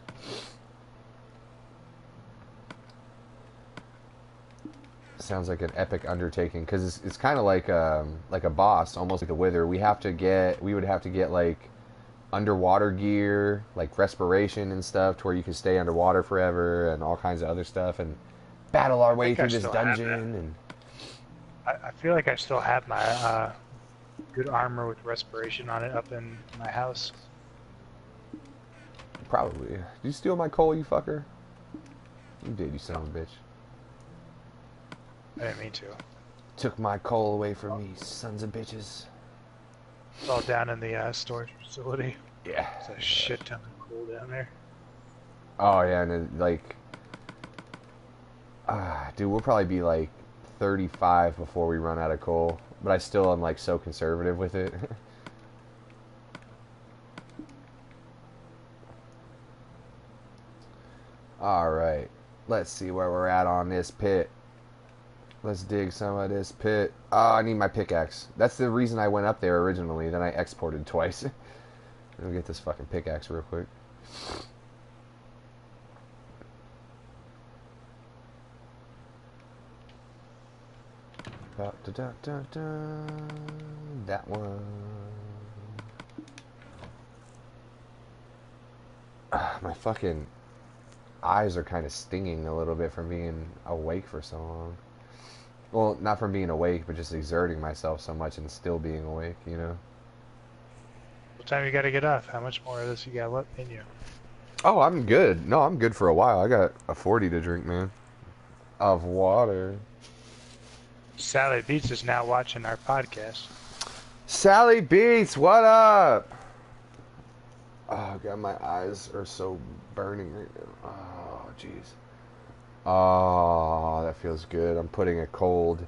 Sounds like an epic undertaking, because it's kind of like a boss, almost like the Wither. We would have to get like underwater gear, like respiration and stuff, to where you can stay underwater forever, and all kinds of other stuff, and battle our way through this dungeon. And I feel like I still have my good armor with respiration on it up in my house. probably. Did you steal my coal, you fucker? You did, you son of a bitch. I didn't mean to. Took my coal away from me, sons of bitches. It's all down in the storage facility. Yeah. There's a shit ton of coal down there. Oh yeah, and dude, we'll probably be like 35 before we run out of coal. But I still am like so conservative with it. All right, let's see where we're at on this pit. Let's dig some of this pit. Oh, I need my pickaxe. That's the reason I went up there originally. Then I exported twice. Let me get this fucking pickaxe real quick. Da, da, da, da, da. That one. My fucking eyes are kind of stinging a little bit from being awake for so long. Well, not from being awake, but just exerting myself so much and still being awake, you know? What time you gotta get up? How much more of this you got left in you? Oh, I'm good. No, I'm good for a while. I got a 40 to drink, man. Of water. Sally Beats is now watching our podcast. Sally Beats, what up? Oh, God, my eyes are so burning right now. Oh, jeez. Oh, that feels good. I'm putting a cold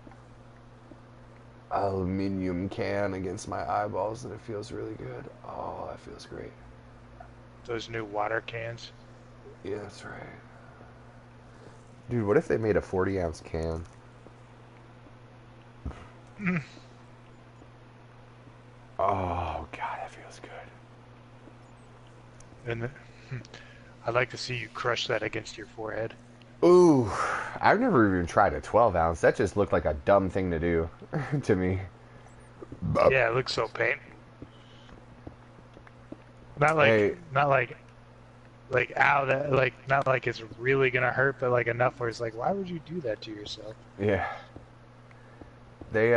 aluminum can against my eyeballs and it feels really good. Oh, that feels great. Those new water cans. Yeah, that's right. Dude, what if they made a 40-ounce can? Oh, God, that feels good. And I'd like to see you crush that against your forehead. Ooh, I've never even tried a 12-ounce. That just looked like a dumb thing to do to me. Yeah, it looks so painful. Not Hey, like ow, that like not like it's really gonna hurt, but like enough where it's like, why would you do that to yourself? yeah. They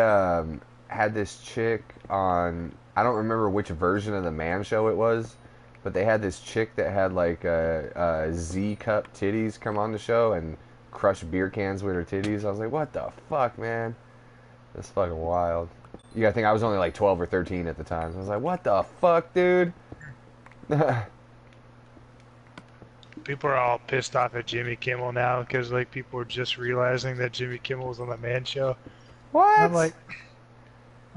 had this chick on, I don't remember which version of the Man Show it was, but they had this chick that had like a Z cup titties come on the show and crush beer cans with her titties. I was like, what the fuck, man? That's fucking wild. You gotta think I was only like 12 or 13 at the time. So I was like, what the fuck, dude? People are all pissed off at Jimmy Kimmel now because like people are just realizing that Jimmy Kimmel was on the Man Show. What? And I'm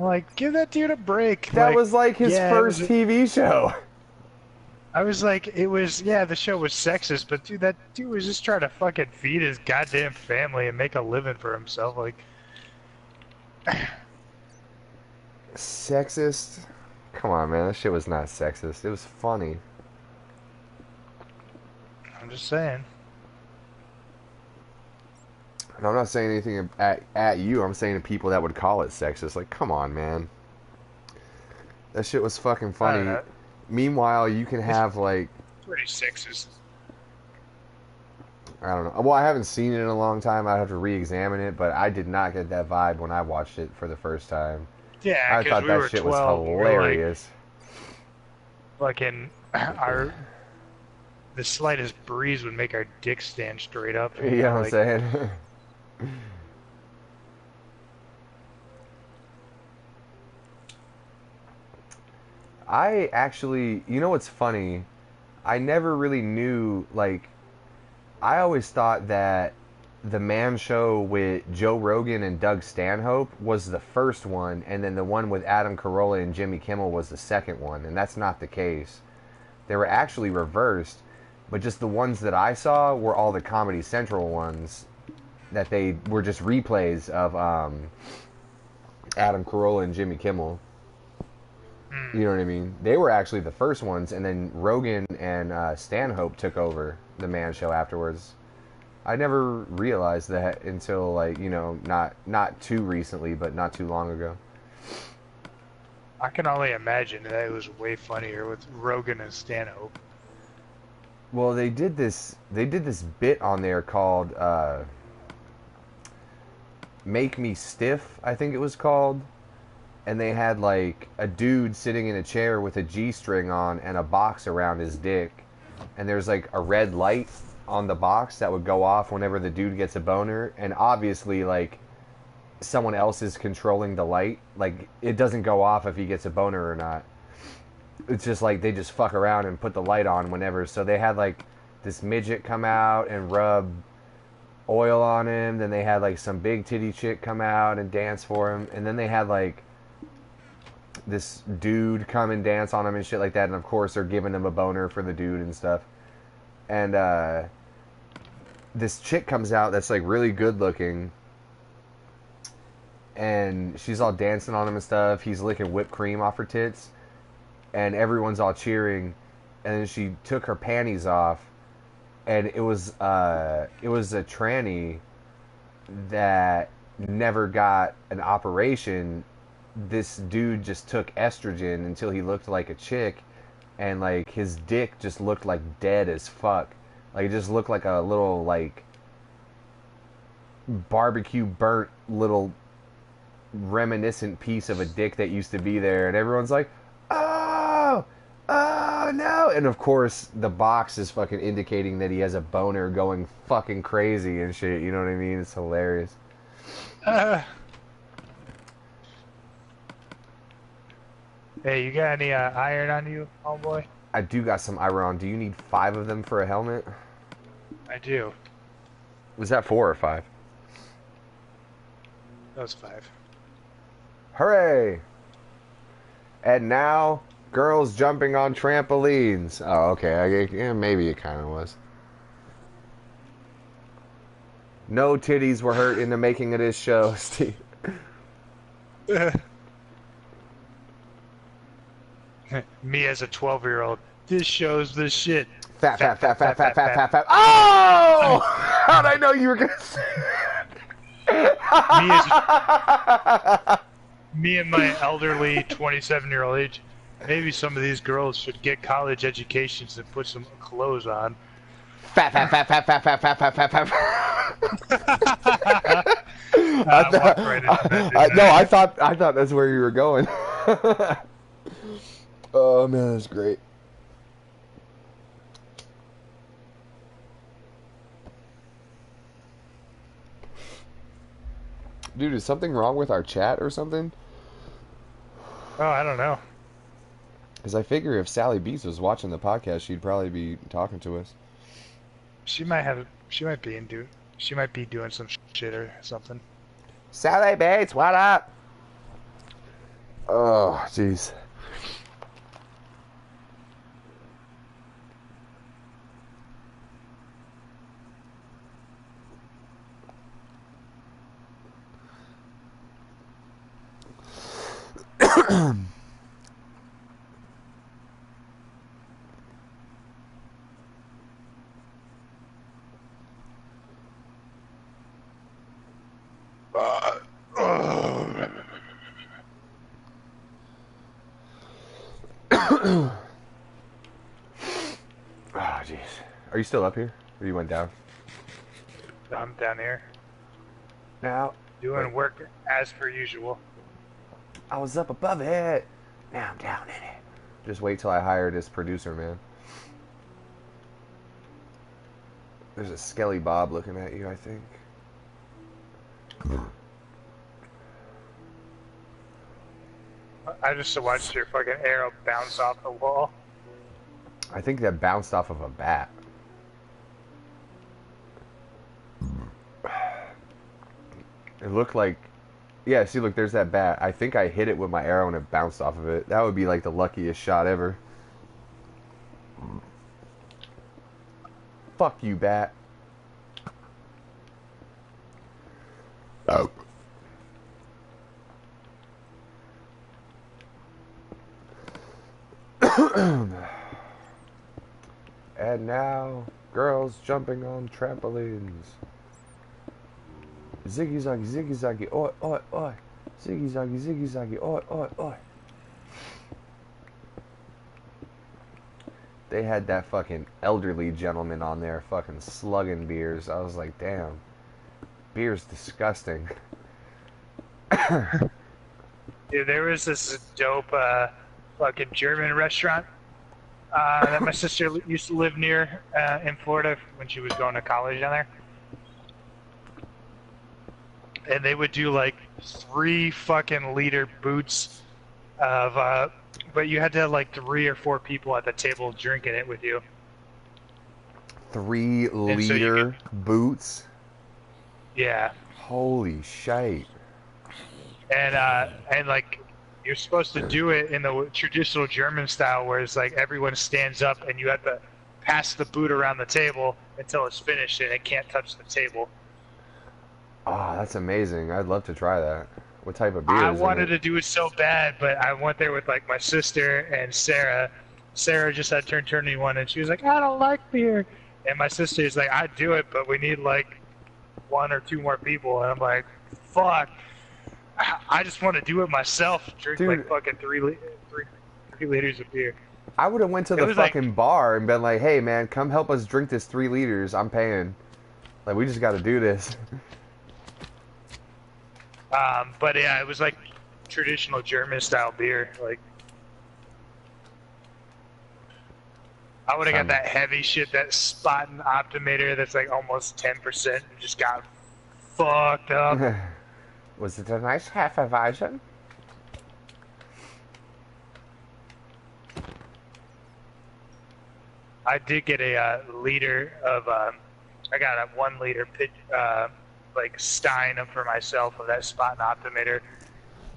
like, give that dude a break. That like, was like his yeah, first TV show. I was like, it was, yeah, the show was sexist, but dude, that dude was just trying to fucking feed his goddamn family and make a living for himself. Like, Sexist? Come on, man. That shit was not sexist. It was funny. I'm just saying. And I'm not saying anything at you. I'm saying to people that would call it sexist. Like, come on, man. That shit was fucking I don't funny. know. Meanwhile, you can have, like, Pretty sexist. I don't know. Well, I haven't seen it in a long time. I'd have to re-examine it, but I did not get that vibe when I watched it for the first time. Yeah, I because thought we that were shit 12. was We were like, hilarious. fucking, the slightest breeze would make our dick stand straight up. You know what I'm like, saying? I actually, you know what's funny? I never really knew, like, I always thought that the Man Show with Joe Rogan and Doug Stanhope was the first one, and then the one with Adam Carolla and Jimmy Kimmel was the second one, and that's not the case. They were actually reversed, but just the ones that I saw were all the Comedy Central ones that they were just replays of Adam Carolla and Jimmy Kimmel. You know what I mean? They were actually the first ones, and then Rogan and Stanhope took over the Man Show afterwards. I never realized that until, like, you know, not too recently, but not too long ago. I can only imagine that it was way funnier with Rogan and Stanhope. Well, they did this bit on there called Make Me Stiff, I think it was called. And they had, like, a dude sitting in a chair with a G-string on and a box around his dick. And there's, like, a red light on the box that would go off whenever the dude gets a boner. And obviously, like, someone else is controlling the light. Like, it doesn't go off if he gets a boner or not. It's just, like, they just fuck around and put the light on whenever. So they had, like, this midget come out and rub oil on him. Then they had, like, some big titty chick come out and dance for him. And then they had, like, this dude come and dance on him and shit like that, and of course they're giving him a boner for the dude and stuff. And this chick comes out that's like really good looking, and she's all dancing on him and stuff. He's licking whipped cream off her tits, and everyone's all cheering. And then she took her panties off, and it was a tranny that never got an operation. This dude just took estrogen until he looked like a chick, and like his dick just looked like dead as fuck. Like it just looked like a little like barbecue burnt little reminiscent piece of a dick that used to be there, and everyone's like, oh, oh no, and of course the box is fucking indicating that he has a boner going fucking crazy and shit. You know what I mean? It's hilarious. Hey, you got any iron on you, homeboy? I do got some iron. Do you need 5 of them for a helmet? I do. Was that 4 or 5? That was 5. Hooray! And now, girls jumping on trampolines. Oh, okay. Yeah, maybe it kind of was. No titties were hurt in the making of this show, Steve. Me as a 12-year-old, this shows the shit. Fat. Oh! How'd I know you were gonna say that? Me and my elderly 27-year-old age, maybe some of these girls should get college educations and put some clothes on. Fat. No, I thought that's where you were going. Oh man, that's great. Dude, is something wrong with our chat or something? Oh, I don't know. Because I figure if Sally Beats was watching the podcast, she'd probably be talking to us. She might be doing some shit or something. Sally Bates, what up? Oh, jeez. Oh, jeez. Are you still up here? Or you went down? I'm down here. Now. Doing work as per usual. I was up above it. Now I'm down in it. Just wait till I hire this producer, man. There's a Skelly Bob looking at you, I think. I just watched your fucking arrow bounce off the wall. I think that bounced off of a bat. It looked like... Yeah, see, look, there's that bat. I think I hit it with my arrow and it bounced off of it. That would be like the luckiest shot ever. Fuck you, bat. Oh. And now, girls jumping on trampolines. Ziggy zaggy, ziggy zaggy, oi, oi, oi. Ziggy zaggy, oi, oi, oi. They had that fucking elderly gentleman on there fucking slugging beers. I was like, damn. Beer's disgusting. Dude, there was this dope fucking German restaurant that my sister used to live near in Florida when she was going to college down there. And they would do like 3 fucking liter boots of, but you had to have like 3 or 4 people at the table drinking it with you. 3 liter boots? Yeah. Holy shite. And like you're supposed to do it in the traditional German style where it's like everyone stands up and you have to pass the boot around the table until it's finished and it can't touch the table. Oh, that's amazing. I'd love to try that. What type of beer is it? I wanted to do it so bad, but I went there with like my sister and Sarah. Sarah just had turned 21 and she was like, I don't like beer. And my sister's like, I'd do it, but we need like one or two more people, and I'm like, fuck. I just want to do it myself. Drink Dude, like fucking 3 liters of beer. I would have went to It the was like, fucking bar and been like, "Hey, man, come help us drink this 3 liters. I'm paying. Like, we just got to do this." but yeah, it was like traditional German style beer. Like, I would have got that heavy shit, that Spaten Optimator that's like almost 10%, and just got fucked up. Was it a nice Hefeweizen? I did get a liter of, I got a 1 liter like Stein for myself of that Spaten Optimator,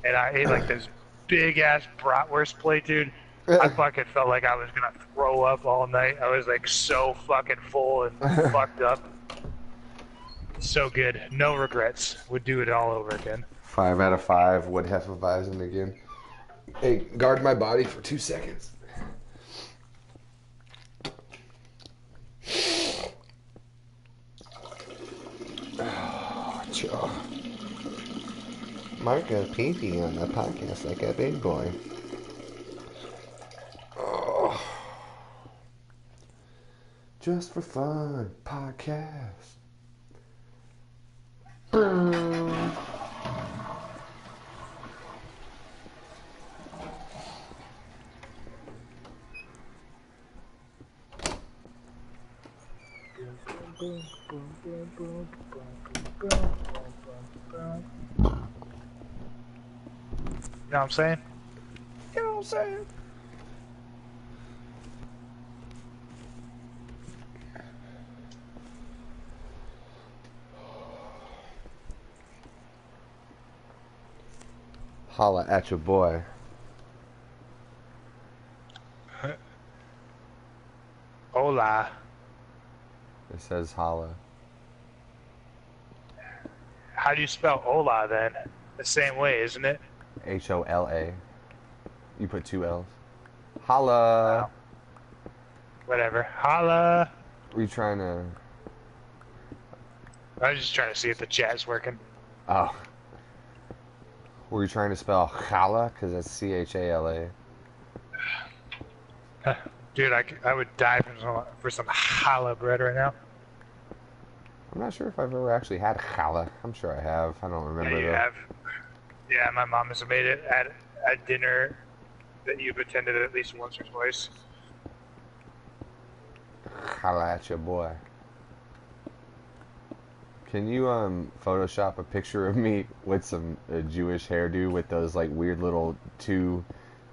and I ate like this big ass bratwurst plate, dude. I fucking felt like I was gonna throw up all night. I was like so fucking full and fucked up. So good. No regrets. Would do it all over again. 5 out of 5 would Hefeweizen again. Hey, guard my body for 2 seconds. Oh, Joe. Mark got pee-pee on the podcast like a big boy. Oh. Just for fun podcast. You know what I'm saying? You know what I'm saying? Holla at your boy. Hola. It says holla. How do you spell hola then? The same way, isn't it? Hola. You put 2 L's. Holla. Oh. Whatever. Holla. Were you trying to... I was just trying to see if the chat's working. Oh. Were you trying to spell challah? Because that's C-H-A-L-A. Dude, I would die for some challah bread right now. I'm not sure if I've ever actually had challah. I'm sure I have. I don't remember Yeah, you though. have. Yeah, my mom has made it at dinner that you've attended at least once or twice. Holla at your boy. Can you Photoshop a picture of me with some Jewish hairdo with those like weird little 2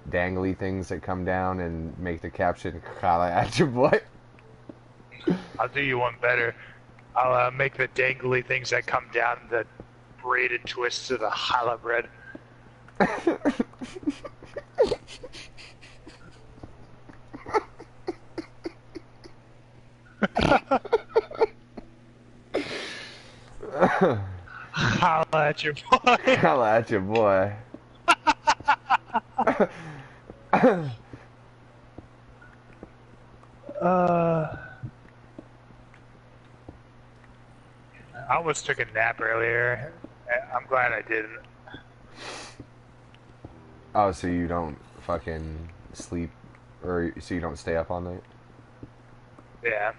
dangly things that come down and make the caption "Holla at your boy"? I'll do you one better. I'll make the dangly things that come down the braided twists of the challah bread. Holla at your boy. Holla at your boy. I almost took a nap earlier. I'm glad I didn't. Oh, so you don't fucking sleep, or so you don't stay up all night? Yeah.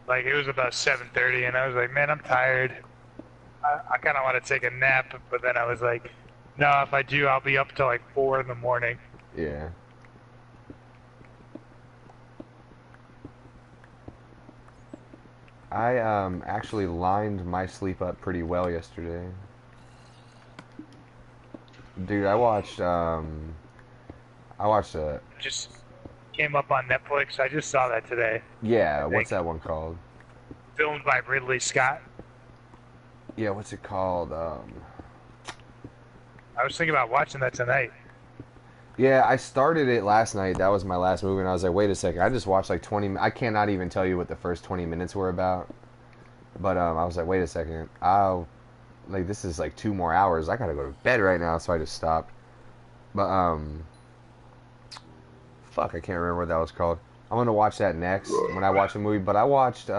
Like, it was about 7:30, and I was like, man, I'm tired. I kind of want to take a nap, but then I was like, no, if I do, I'll be up till like 4 in the morning. Yeah. I actually lined my sleep up pretty well yesterday. Dude, I watched a Just came up on Netflix. I just saw that today. yeah, what's that one called? Filmed by Ridley Scott. Yeah, what's it called? I was thinking about watching that tonight. Yeah, I started it last night. That was my last movie, and I was like, wait a second. I just watched like 20. I cannot even tell you what the first 20 minutes were about. But I was like, wait a second. This is like 2 more hours. I gotta go to bed right now, so I just stopped. But fuck, I can't remember what that was called. I'm gonna watch that next when I watch a movie. But I watched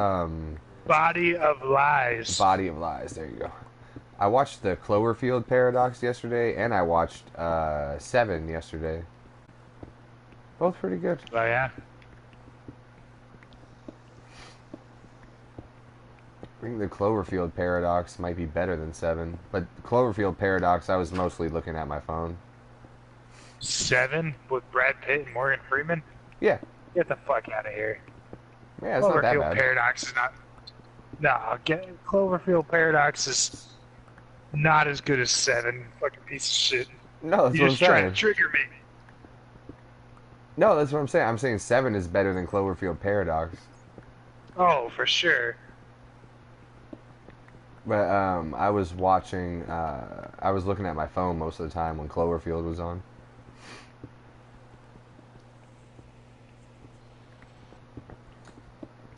Body of Lies. Body of Lies. There you go. I watched the Cloverfield Paradox yesterday, and I watched Seven yesterday. Both pretty good. Oh yeah. I think the Cloverfield Paradox might be better than Seven, but Cloverfield Paradox, I was mostly looking at my phone. 7 with Brad Pitt and Morgan Freeman. Yeah, Get the fuck out of here. yeah, it's not that Cloverfield bad. Paradox is not. No, Cloverfield Paradox is not as good as 7. Fucking piece of shit. No, that's You what I'm just trying to saying. trigger me. No, that's what I'm saying. I'm saying Seven is better than Cloverfield Paradox. Oh, for sure. But I was watching. I was looking at my phone most of the time when Cloverfield was on.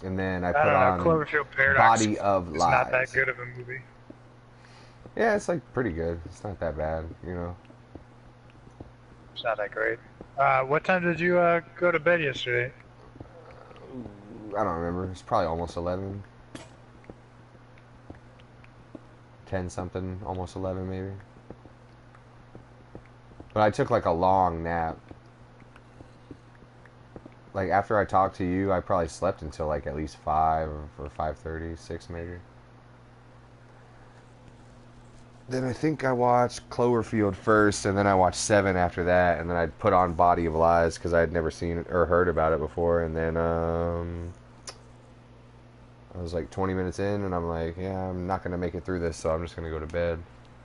And then I I put don't know. on Cloverfield Paradox Body of is Lies. not that good of a movie. Yeah, it's like pretty good. It's not that bad, you know. It's not that great. What time did you go to bed yesterday? I don't remember. It's probably almost 11. 10 something, almost 11 maybe. But I took like a long nap. Like after I talked to you, I probably slept until like at least 5 or 5:30, 6 maybe. Then I think I watched Cloverfield first, and then I watched Seven after that, and then I put on Body of Lies because I had never seen it or heard about it before, and then I was like 20 minutes in, and I'm like, yeah, I'm not gonna make it through this, so I'm just gonna go to bed,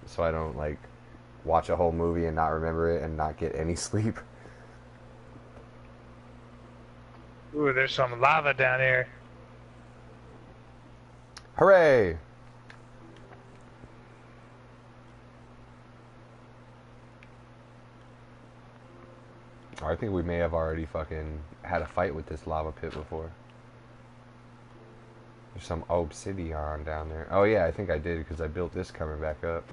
so I don't like watch a whole movie and not remember it and not get any sleep. Ooh, there's some lava down here. Hooray! I think we may have already fucking had a fight with this lava pit before. There's some obsidian down there. Oh yeah, I think I did because I built this coming back up.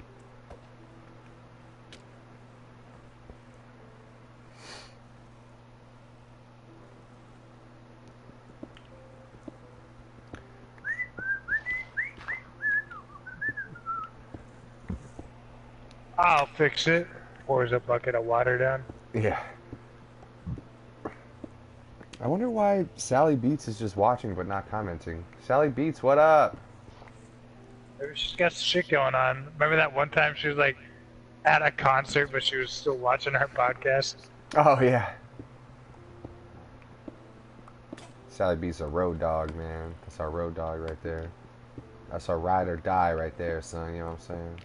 I'll fix it. Pours a bucket of water down. Yeah. I wonder why Sally Beats is just watching but not commenting. Sally Beats, what up? Maybe she's got some shit going on. Remember that one time she was like at a concert, but she was still watching our podcast? Oh yeah. Sally Beats a road dog, man. That's our road dog right there. That's our ride or die right there, son. You know what I'm saying?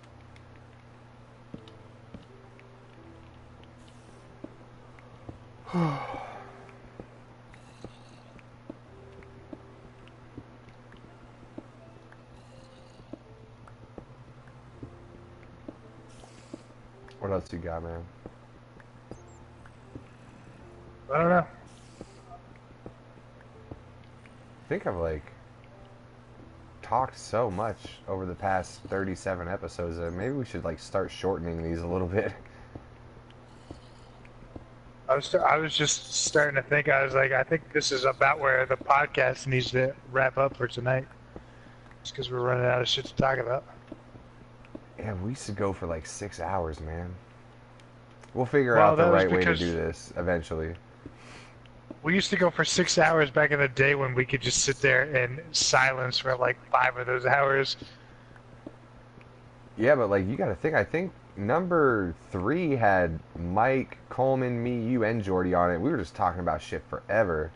What else you got, man? I don't know. I think I've like talked so much over the past 37 episodes that maybe we should like start shortening these a little bit. I was just starting to think. I was like, I think this is about where the podcast needs to wrap up for tonight. Just because we're running out of shit to talk about. Yeah, we used to go for like 6 hours, man. We'll figure Well, out the that was right way to because- do this eventually. We used to go for 6 hours back in the day when we could just sit there in silence for like 5 of those hours. Yeah, but like you got to think. I think number 3 had Mike, Coleman, me, you, and Jordy on it. We were just talking about shit forever.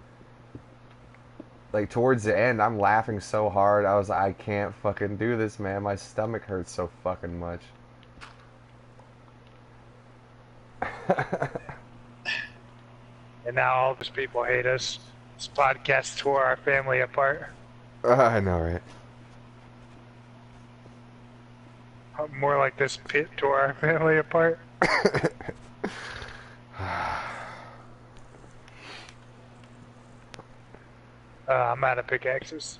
Like towards the end, I'm laughing so hard. I was like, I can't fucking do this, man. My stomach hurts so fucking much. And now all these people hate us. This podcast tore our family apart. I know, right? More like this pit tore our family apart. I'm out of pickaxes.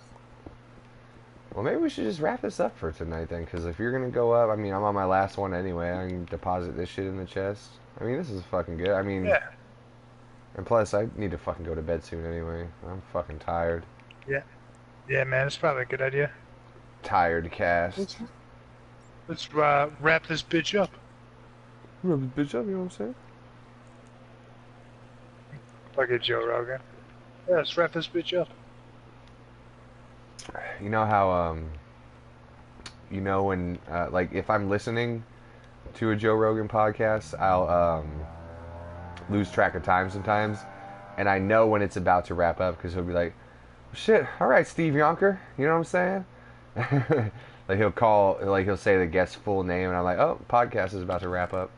Well, maybe we should just wrap this up for tonight then, because if you're gonna go up, I mean, I'm on my last one anyway. I can deposit this shit in the chest. I mean, this is fucking good. I mean, Yeah. and plus, I need to fucking go to bed soon anyway. I'm fucking tired. Yeah. Yeah, man, it's probably a good idea. Tired cast. Let's wrap this bitch up. Rub this bitch up, you know what I'm saying? Fuck it, Joe Rogan. Yeah, let's wrap this bitch up. You know how you know when like if I'm listening to a Joe Rogan podcast, I'll lose track of time sometimes, and I know when it's about to wrap up because he'll be like, "Shit, all right, Steve Yonker," you know what I'm saying? Like he'll call, like he'll say the guest's full name, and I'm like, "Oh, podcast is about to wrap up."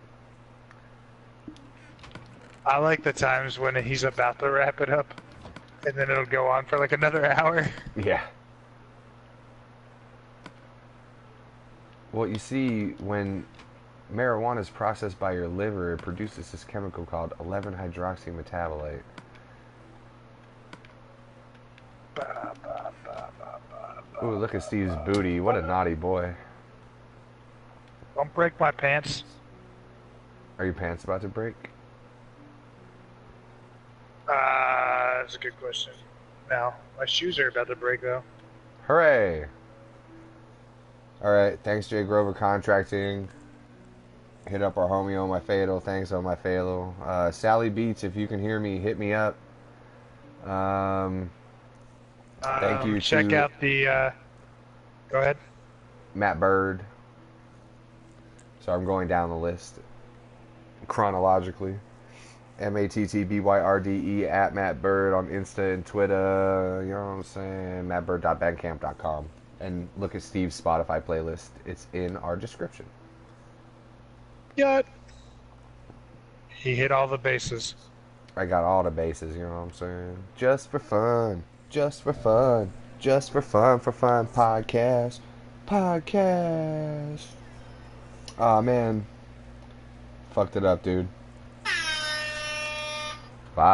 I like the times when he's about to wrap it up, and then it'll go on for like another hour. Yeah. Well, you see, when marijuana is processed by your liver, it produces this chemical called 11-hydroxymetabolite. Ooh, look at Steve's booty. What a naughty boy. Don't break my pants. Are your pants about to break? That's a good question. No, my shoes are about to break though. Hooray! Alright, thanks Jay Grover Contracting. Hit up our homie on my fatal. Thanks on my fatal. Sally Beats, if you can hear me, hit me up. Thank you Check to out the. Go ahead. Matt Bird. So I'm going down the list chronologically. MattByrde at Matt Bird on Insta and Twitter. You know what I'm saying? MattBird.bandcamp.com. And look at Steve's Spotify playlist. It's in our description. Got. He hit all the bases. I got all the bases, you know what I'm saying? Just for fun. Just for fun. Just for fun. For fun. Podcast. Podcast. Aw, man. Fucked it up, dude.